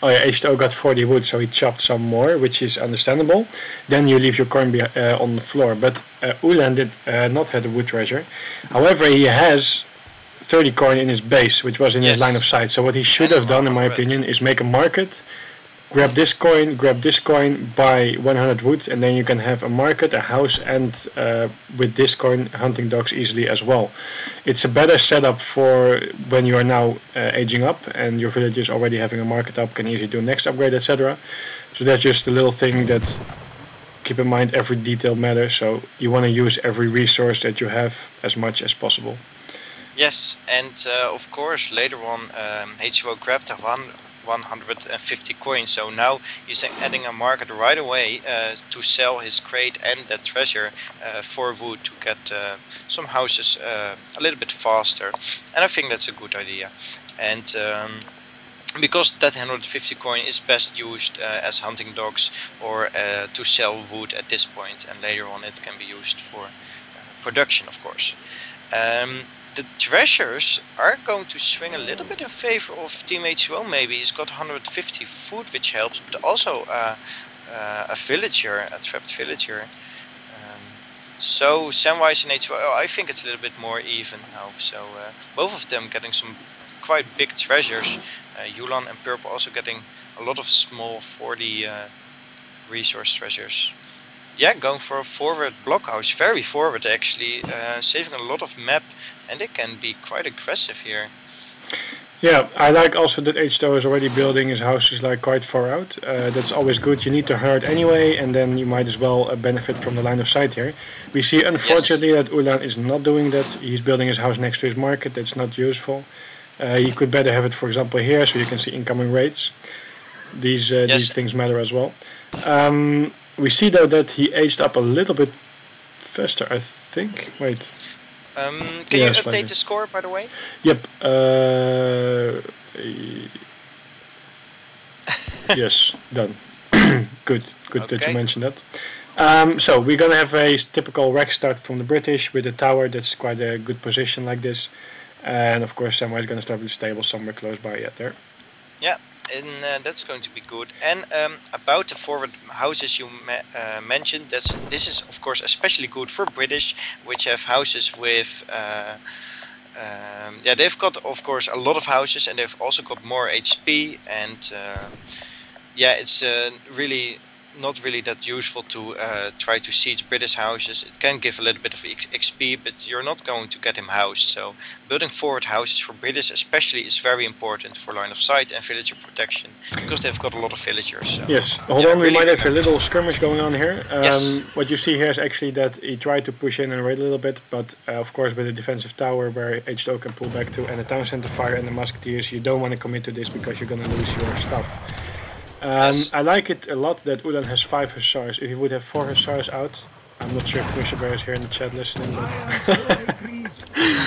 A: Oh yeah, H2O got 40 wood, so he chopped some more, which is understandable. Then you leave your coin on the floor. But Ulan did not have a wood treasure. However, he has 30 coin in his base, which was in his line of sight. So what he should have done, in my opinion, is make a market, grab this coin, buy 100 wood, and then you can have a market, a house, and with this coin, hunting dogs easily as well. It's a better setup for when you are now aging up and your village is already having a market up, can easily do next upgrade, etc. So that's just a little thing that keep in mind. Every detail matters, so you want to use every resource that you have as much as possible.
B: Yes, and of course later on H2O grabbed 150 coins, so now he's adding a market right away to sell his crate and that treasure for wood to get some houses a little bit faster, and I think that's a good idea. And because that 150 coin is best used as hunting dogs or to sell wood at this point, and later on it can be used for production, of course. The treasures are going to swing a little bit in favor of Team H2O. Maybe he's got 150 food, which helps, but also a villager, a trapped villager. So Samwise and H2O, I think it's a little bit more even now. So both of them getting some quite big treasures. Yulan and Purple also getting a lot of small 40 resource treasures. Yeah, going for a forward blockhouse, very forward actually, saving a lot of map, and they can be quite aggressive here.
A: Yeah, I like also that H2O is already building his houses like quite far out. That's always good. You need to herd anyway, and then you might as well benefit from the line of sight here. We see unfortunately that Ulan is not doing that. He's building his house next to his market. That's not useful. He could better have it, for example, here, so you can see incoming raids. These things matter as well. We see though that he aged up a little bit faster, I think. Wait.
B: Can you update the score, by the way?
A: Yep. Yes, done. Good that you mentioned that. So we're gonna have a typical rack start from the British with a tower. That's quite a good position like this. And of course, Samwise is gonna start with the stable somewhere close by. There. Yeah.
B: And that's going to be good. And about the forward houses you mentioned, this is of course especially good for British, which have houses with yeah, they've got of course a lot of houses, and they've also got more HP, and yeah, it's really not really that useful to try to siege British houses. It can give a little bit of XP, but you're not going to get him housed. So building forward houses for British especially is very important for line of sight and villager protection, because they've got a lot of villagers. So.
A: Yes, hold on, we might have a little skirmish going on here. What you see here is actually that he tried to push in and raid a little bit, but of course with a defensive tower where H2O can pull back to, and a town center fire and the musketeers, you don't want to commit to this because you're going to lose your stuff. I like it a lot that Ulan has 5 hussars. If he would have 4 hussars out, I'm not sure if Mr. Bear is here in the chat listening.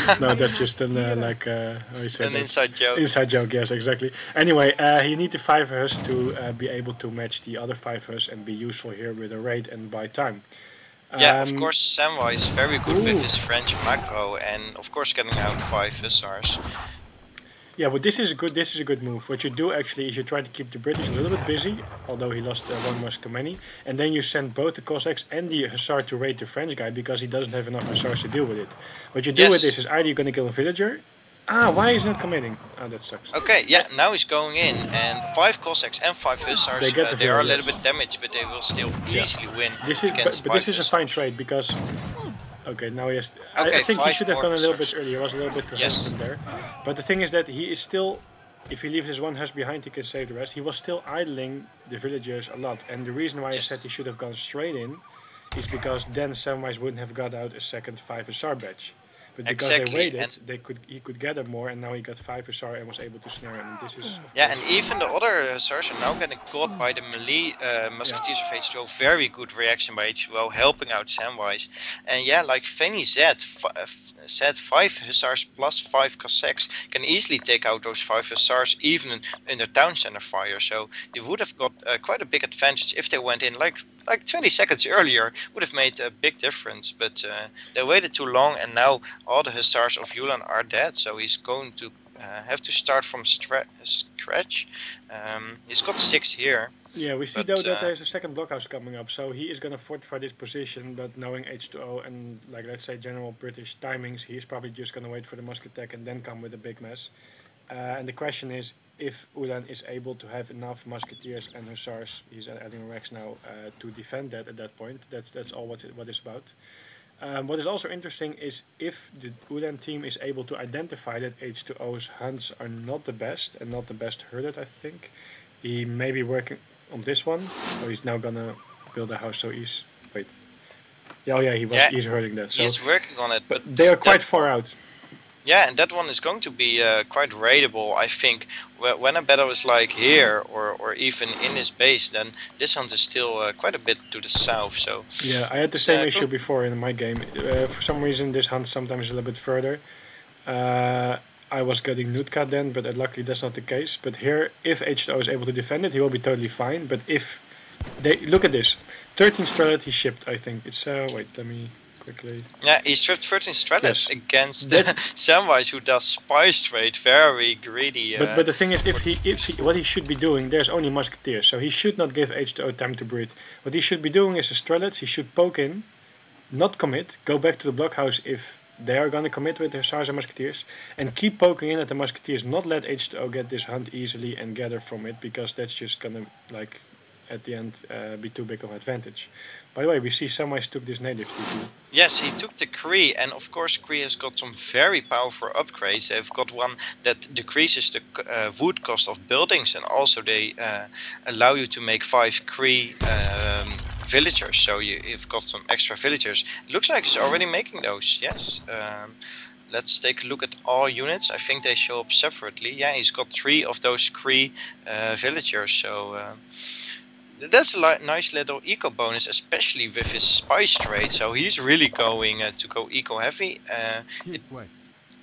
A: But no, that's just an like how you say
B: an inside joke.
A: Inside joke, yes, exactly. Anyway, you need the 5 huss to be able to match the other 5 huss and be useful here with a raid and buy time.
B: Yeah, of course, Samwise is very good with his French macro, and of course getting out 5 hussars.
A: Yeah, but this is a good move. What you do actually is you try to keep the British a little bit busy, although he lost 1 musk too many, and then you send both the Cossacks and the Hussar to raid the French guy because he doesn't have enough Hussars to deal with it. What you do with this is either you're going to kill a villager. Why is he not committing? Oh, that sucks.
B: Okay, yeah, now he's going in, and 5 Cossacks and 5 Hussars, they are a little bit damaged, but they will still easily win.
A: This is, but this is a fine trade because Okay, now he has.
B: Okay,
A: I think he
B: 5
A: should have
B: more
A: gone a little bit
B: hussars.
A: earlier. He was a little bit too
B: Yes.
A: hesitant there. But the thing is that he is still. If he leaves his one huss behind, he can save the rest. He was still idling the villagers a lot, and the reason why I said
B: Yes.
A: he should have gone straight in is because then Samwise wouldn't have got out a second 5 hussar badge. But because
B: Exactly,
A: they waited,
B: and
A: he could gather more, and now he got 5 hussar and was able to snare him. And this is
B: yeah, and even the other hussars are now getting caught by the melee musketeers of H2O. Very good reaction by H2O, helping out Samwise. And yeah, like Fanny said, 5 hussars plus 5 Cossacks can easily take out those 5 hussars even in the town center fire. So they would have got quite a big advantage if they went in like 20 seconds earlier. Would have made a big difference, but they waited too long, and now all the hussars of Yulan are dead. So he's going to have to start from scratch. He's got 6 here.
A: Yeah, we see
B: but,
A: though that there's a second blockhouse coming up, so he is going to fortify this position, but knowing H2O and, like, let's say general British timings, he's probably just going to wait for the musket attack and then come with a big mess. And the question is if Ulan is able to have enough musketeers and hussars, he's adding Rex now, to defend that at that point. That's all what it's about. What is also interesting is if the Ulan team is able to identify that H2O's hunts are not the best and not the best herded, I think. He may be working on this one. So he's now gonna build a house, so he's... Wait. Yeah, oh yeah, he's herding that. So
B: he's working on it, but
A: they are quite far out.
B: Yeah, and that one is going to be quite raidable, I think. When a battle is like here, or even in this base, then this hunt is still quite a bit to the south. So
A: yeah, I had the same issue before in my game. For some reason, this hunt sometimes is a little bit further. I was getting Nutka then, but luckily that's not the case. But here, if H2O is able to defend it, he will be totally fine. But if they look at this, 13 Strellet he shipped, I think. It's wait, let me quickly.
B: Yeah, he stripped 13 Strelets against Samwise, who does spice trade, very greedy.
A: But the thing is, if he what he should be doing, there's only musketeers, so he should not give H2O time to breathe. What he should be doing is a Strelets. He should poke in, not commit, go back to the blockhouse if they are going to commit with their hussars and musketeers, and keep poking in at the musketeers, not let H2O get this hunt easily and gather from it, because that's just going to, like, at the end be too big of an advantage. By the way, we see Samwise took this native TP.
B: Yes, he took the Cree, and of course Cree has got some very powerful upgrades. They've got one that decreases the wood cost of buildings, and also they allow you to make 5 Cree villagers, so you've got some extra villagers. It looks like he's already making those, yes. Let's take a look at all units. I think they show up separately. Yeah, he's got 3 of those Cree villagers, so that's a nice little eco bonus, especially with his spice trade. So he's really going to go eco heavy,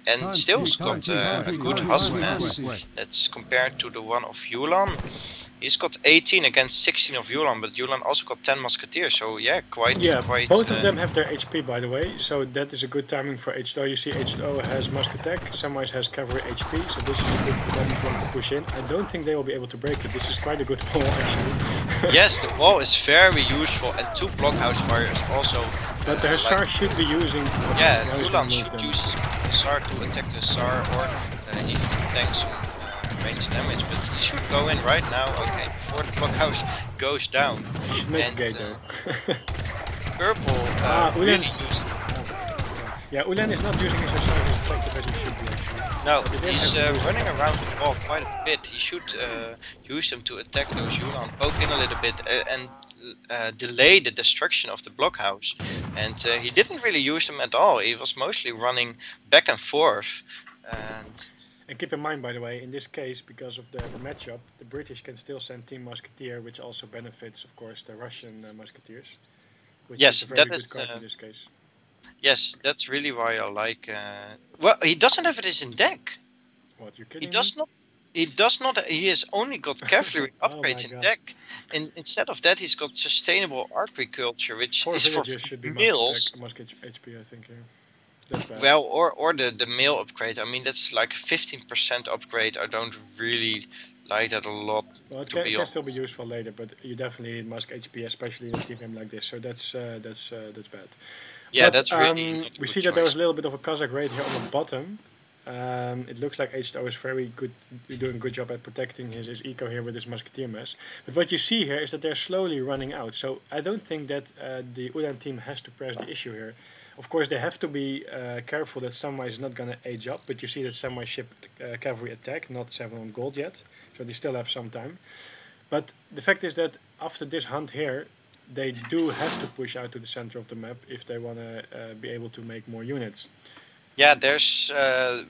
B: and still's got a good hustle mass. That's compared to the one of Yulan. He's got 18 against 16 of Yulan, but Yulan also got 10 musketeers, so yeah, quite.
A: Both of them have their HP, by the way, so that is a good timing for H2O. You see H2O has musk attack, Samwise has cavalry HP, so this is a good for them for them to push in. I don't think they will be able to break it. This is quite a good wall, actually.
B: Yes, the wall is very useful, and 2 blockhouse fires also.
A: But the hussar should be using...
B: Yeah, Yulan should use his hussar to attack the hussar, or even tank some range damage, but he should go in right now, okay, before the blockhouse goes down.
A: He should make a gate though.
B: Purple really used...
A: Yeah, Ulan is not using his hussar as effective as he should be, actually.
B: No, he's running around the wall quite a bit. He should use them to attack those Yulan, poke in a little bit, and delay the destruction of the blockhouse. And he didn't really use them at all. He was mostly running back and forth.
A: And keep in mind, by the way, in this case, because of the matchup, the British can still send Team Musketeer, which also benefits, of course, the Russian Musketeers. Which
B: yes,
A: is a very
B: that is
A: good card in this case.
B: Yes, that's really why I like. Well, he doesn't have this in deck.
A: What, you kidding?
B: He does not. He does not. He has only got cavalry upgrades in deck, and instead of that, he's got sustainable agriculture, which is for mills.
A: Musket HP, I think. Yeah.
B: Well, or the mill upgrade. I mean, that's like 15% upgrade. I don't really like that a lot.
A: Well, it can still be useful later, but you definitely need Musk HP, especially in a team game like this. So that's bad.
B: Yeah,
A: but,
B: that's really.
A: We see that there was a little bit of a Kazakh raid here on the bottom. It looks like H2O is very good, doing a good job at protecting his eco here with his musketeer mess. But what you see here is that they're slowly running out. So I don't think that the Ulan team has to press the issue here. Of course, they have to be careful that Samwise is not going to age up. But you see that Samwise shipped cavalry attack, not 7 on gold yet. So they still have some time. But the fact is that after this hunt here, they do have to push out to the center of the map if they want to be able to make more units.
B: Yeah, there's,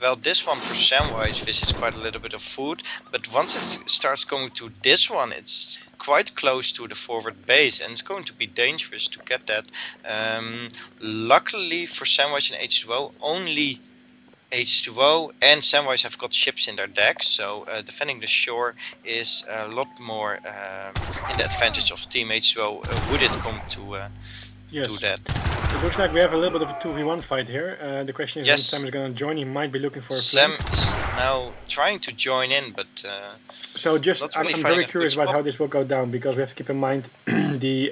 B: well, this one for Samwise visits quite a little bit of food, but once it starts going to this one, it's quite close to the forward base, and it's going to be dangerous to get that. Luckily for Samwise and H2O, only H2O and Samwise have got ships in their decks, so defending the shore is a lot more in the advantage of Team H2O would it come to do that.
A: It looks like we have a little bit of a 2v1 fight here. The question is when Sam is going to join. He might be looking for a
B: Sam
A: flank.
B: is now trying to join in, but
A: so just
B: really
A: I'm very curious about how this will go down, because we have to keep in mind the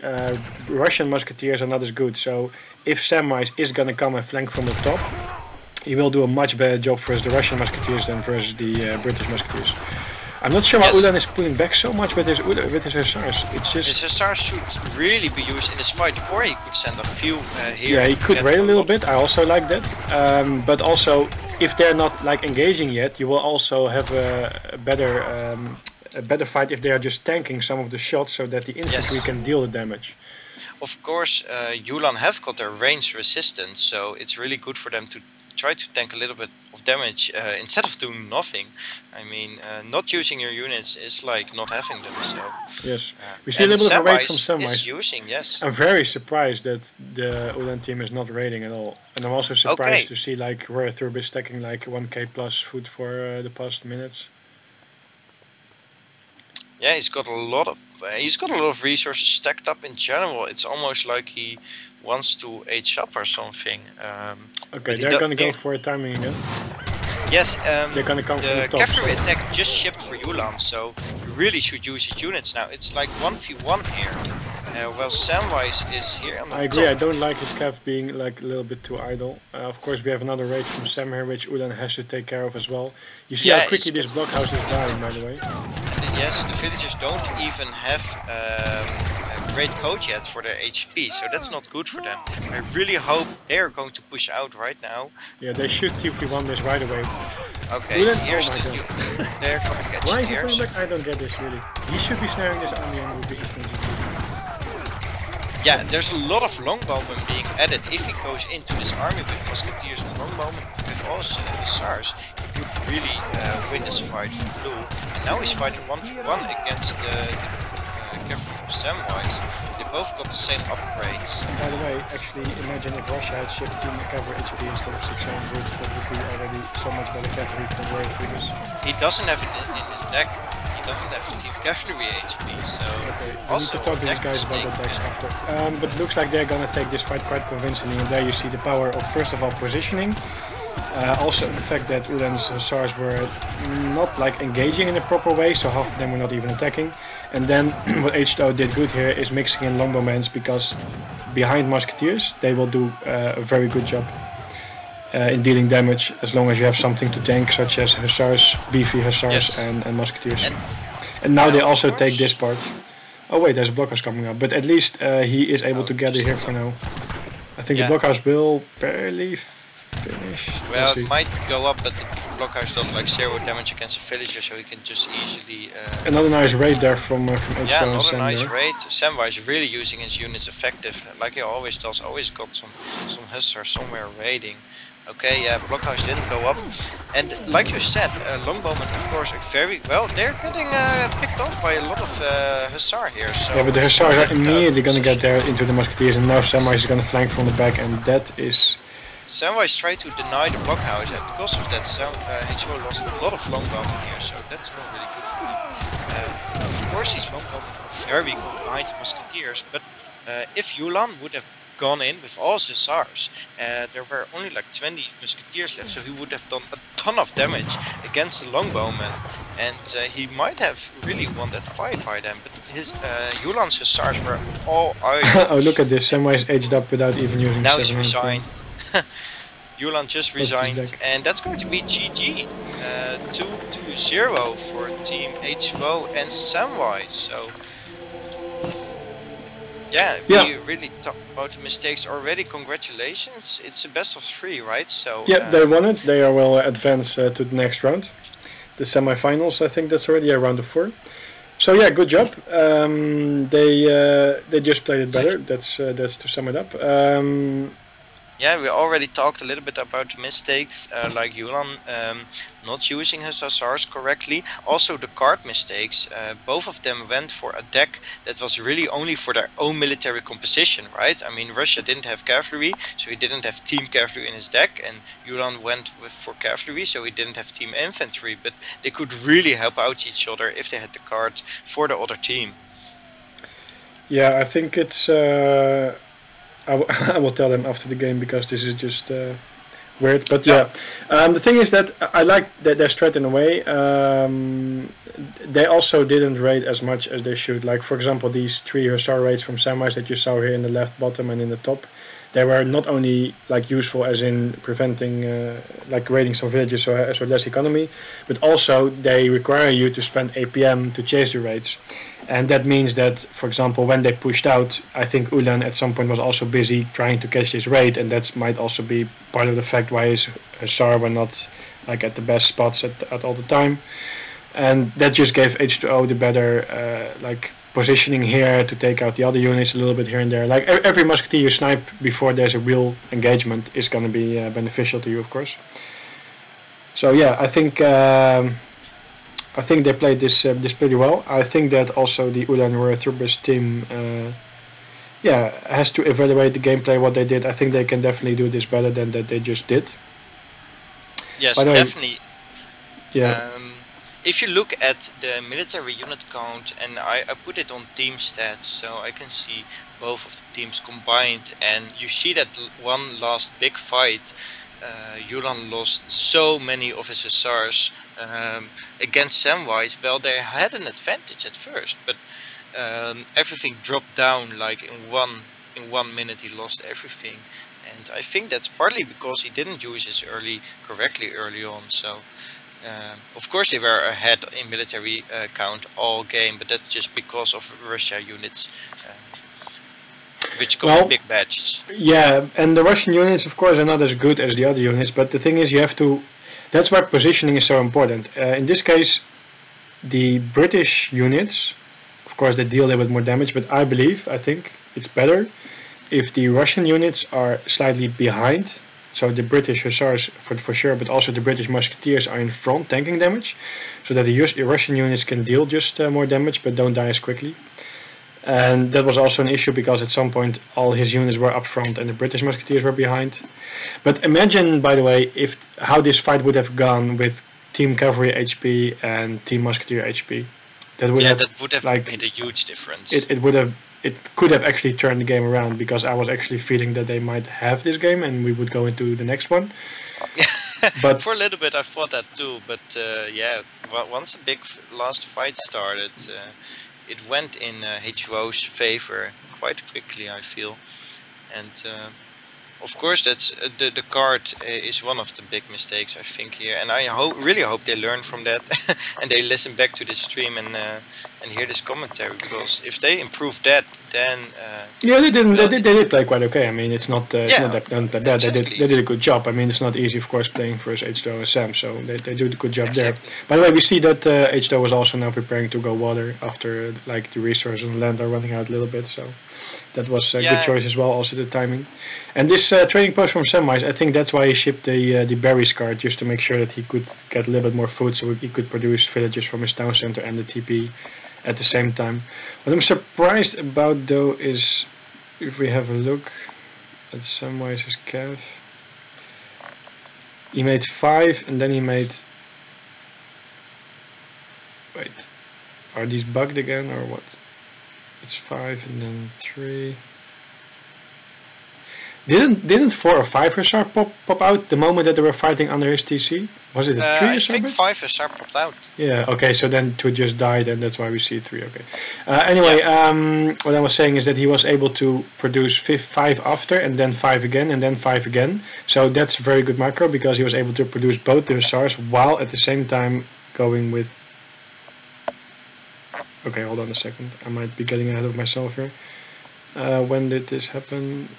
A: Russian musketeers are not as good. So if Samwise is going to come and flank from the top, he will do a much better job versus the Russian musketeers than versus the British musketeers. I'm not sure why Ulan is pulling back so much with his hussars. It's just
B: his hussars should really be used in this fight, or he could send a few here.
A: Yeah, he could raid a little bit. I also like that. But also, if they're not like engaging yet, you will also have a better fight if they are just tanking some of the shots, so that the infantry can deal the damage.
B: Of course, Ulan have got their range resistance, so it's really good for them to try to tank a little bit of damage instead of doing nothing. I mean, not using your units is like not having them. So
A: yes, we see a little bit of a raid from Samwise.
B: Using, yes.
A: I'm very surprised that the Ulan team is not raiding at all, and I'm also surprised to see like roiarthurbis stacking like 1k plus food for the past minutes.
B: Yeah, he's got a lot of resources stacked up in general. It's almost like he wants to age up or something.
A: Okay, they're gonna go for a timing again.
B: Yes,
A: they're gonna come from the top.
B: The cavalry attack just shipped for Ulan, so you really should use his units now. It's like 1v1 here. Well, Samwise is here on the
A: I agree,
B: top.
A: I don't like his cav being like a little bit too idle. Of course, we have another raid from Sam here, which Ulan has to take care of as well. You see how quickly this blockhouse is dying, by the way.
B: And yes, the villagers don't even have a great code yet for their HP, so that's not good for them. I really hope they are going to push out right now.
A: Yeah, they should TP1 this right away.
B: Okay,
A: Ulan,
B: here's the they're coming at
A: Why is he
B: here.
A: coming back? I don't get this really. He should be snaring this army and would be Eastern GG.
B: Yeah, there's a lot of longbowmen being added. If he goes into this army with musketeers and longbowmen with all his hussars, he would really win this fight for blue. And now he's fighting 1v1 against the cavalry from Samwise. They both got the same upgrades.
A: By the way, actually, imagine if Russia had shipped team cavalry HP instead of 600, that would be already so much better cavalry from roiarthurbis.
B: He doesn't have it in his deck. He doesn't have team cavalry HP, so
A: also we need to talk to these guys about the decks after. But it looks like they're gonna take this fight quite convincingly, and there you see the power of, first of all, positioning. Also the fact that Ulan's hussars were not like engaging in a proper way, so half of them were not even attacking. And then what H2O did good here is mixing in longbowmen, because behind musketeers they will do a very good job in dealing damage, as long as you have something to tank, such as hussars, beefy hussars, and musketeers. And now they also take this part. Oh wait, there's a blockhouse coming up, but at least he is able to gather here for now. I think the blockhouse will barely finish.
B: Well, it might go up, but the blockhouse does like 0 damage against a villager, so he can just easily...
A: Another nice raid there from H2O.
B: Yeah, another nice raid. Samwise really using his units effective, like he always does. Always got some hussars somewhere raiding. Okay, yeah, blockhouse didn't go up. And like you said, longbowmen, of course, are very well. They're getting picked off by a lot of hussar here. So
A: yeah, but the hussars are immediately going to get there into the musketeers, and now Samwise is going to flank from the back, and that is...
B: Samwise tried to deny the blockhouse, and because of that, H2O lost a lot of longbowmen here, so that's not really good for him. Of course, these longbowmen are very good behind the musketeers, but if Ulan would have gone in with all his hussars, there were only like 20 musketeers left, so he would have done a ton of damage against the longbowmen, and he might have really won that fight by them, but his Ulan's hussars were all out.
A: Oh, look at this, Samwise aged up without even using
B: Now he's resigned. Yulan just
A: What's this
B: resigned,
A: deck?
B: and that's going to be GG. 2-0 for Team H2O and Samwise. So yeah, we really talked about the mistakes already. Congratulations! It's a best of 3, right? So
A: Yeah, they won it. They will advance to the next round, the semifinals. I think that's already a round of 4. So yeah, good job. They just played it better. That's to sum it up.
B: yeah, we already talked a little bit about the mistakes, like Yulan not using his hussars correctly. Also the card mistakes. Both of them went for a deck that was really only for their own military composition, right? I mean, Russia didn't have cavalry, so he didn't have team cavalry in his deck, and Yulan went for cavalry, so he didn't have team infantry. But they could really help out each other if they had the cards for the other team.
A: Yeah, I think it's. I will tell them after the game because this is just weird. But yeah, the thing is that I like their strat in a way. They also didn't raid as much as they should. Like for example, these 3 hussar raids from Samwise that you saw here in the left bottom and in the top. They were not only like useful as in preventing like raiding some villages so less economy, but also they require you to spend APM to chase the raids. And that means that, for example, when they pushed out, I think Ulan at some point was also busy trying to catch this raid, and that might also be part of the fact why his hussar were not like at the best spots at all the time. And that just gave H2O the better like positioning here to take out the other units a little bit here and there. Like every musketeer you snipe before there's a real engagement is going to be beneficial to you, of course. So yeah, I think they played this pretty well. I think that also the Ulan roiarthurbis team has to evaluate the gameplay, what they did. I think they can definitely do this better than that they just did.
B: Yes, definitely.
A: Yeah.
B: If you look at the military unit count, and I put it on team stats, so I can see both of the teams combined, and you see that one last big fight, Yulan lost so many of his hussars against Samwise. Well, they had an advantage at first, but everything dropped down like in one minute. He lost everything, and I think that's partly because he didn't use his correctly early on. So. Of course they were ahead in military count all game, but that's just because of Russia units, which come in big batches.
A: Yeah, and the Russian units, of course, are not as good as the other units, but the thing is you have to... That's why positioning is so important. In this case, the British units, of course, they deal a little bit more damage, but I think it's better if the Russian units are slightly behind. So the British hussars for sure, but also the British musketeers are in front tanking damage, so that the Russian units can deal just more damage but don't die as quickly. And that was also an issue because at some point all his units were up front and the British musketeers were behind. But imagine, by the way, how this fight would have gone with Team Cavalry HP and Team Musketeer HP.
B: That would have made a huge difference.
A: It could have actually turned the game around, because I was actually feeling that they might have this game and we would go into the next one.
B: But for a little bit I thought that too, but yeah, once the big last fight started, it went in H2O's favor quite quickly, I feel. And of course, that's the card is one of the big mistakes I think here, and I really hope they learn from that and they listen back to this stream and hear this commentary, because if they improve that, then
A: yeah, they did play quite okay. I mean, it's not not that bad. They did a good job. I mean, it's not easy, of course, playing versus H2O and Sam, so they do a good job there. By the way, we see that H2O is also now preparing to go water after like the resources on land are running out a little bit, so that was a good choice as well, also the timing. And this trading post from Samwise, I think that's why he shipped the berries card, just to make sure that he could get a little bit more food, so he could produce villages from his town center and the TP at the same time. What I'm surprised about though is, if we have a look at Samwise's cav, he made 5 and then he made... Wait, are these bugged again or what? It's 5 and then 3. Didn't 4 or 5 Hussar pop out the moment that they were fighting under his TC? Was it a 3
B: I
A: Hussar?
B: think 5 Hussar popped out.
A: Yeah, okay, so then 2 just died, and that's why we see 3, okay. Anyway, what I was saying is that he was able to produce 5 after, and then 5 again, and then 5 again. So that's a very good macro, because he was able to produce both the Hussars, while at the same time going with... Okay, hold on a second, I might be getting ahead of myself here. When did this happen?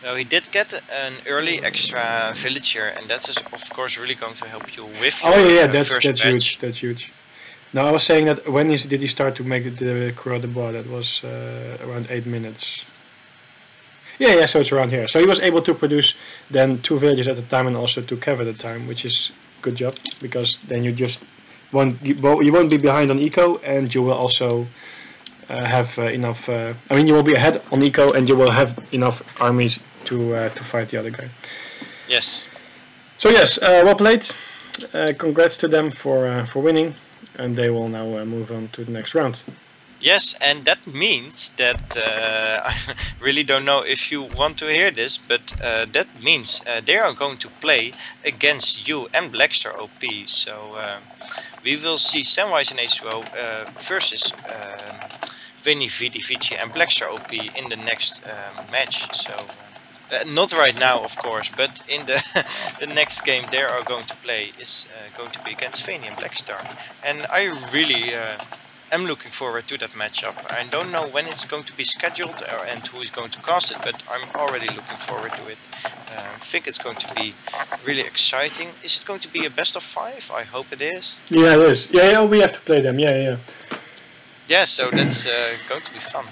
B: Well, he did get an early extra villager, and that is of course really going to help you with your
A: that's
B: first batch.
A: huge. That's huge. No, I was saying that when did he start to make the Croix de Bois? That was around 8 minutes. Yeah, so it's around here. So he was able to produce then 2 villages at a time and also 2 cav at a time, which is good job, because then you just you won't be behind on eco, and you will also have enough. I mean, you will be ahead on eco, and you will have enough armies to fight the other guy.
B: Yes.
A: So yes, well played. Congrats to them for winning, and they will now move on to the next round.
B: Yes, and that means that I really don't know if you want to hear this, but that means they are going to play against you and Blackstar OP. So we will see Samwise and H2O versus Vinny, Vici and Blackstar OP in the next match. So not right now, of course, but in the next game they are going to play is going to be against Vinny and Blackstar, and I really am looking forward to that matchup. I don't know when it's going to be scheduled and who is going to cast it, but I'm already looking forward to it. I think it's going to be really exciting. Is it going to be a best of 5? I hope it is.
A: Yeah, it is. Yeah, we have to play them. Yeah.
B: Yeah, so that's going to be fun.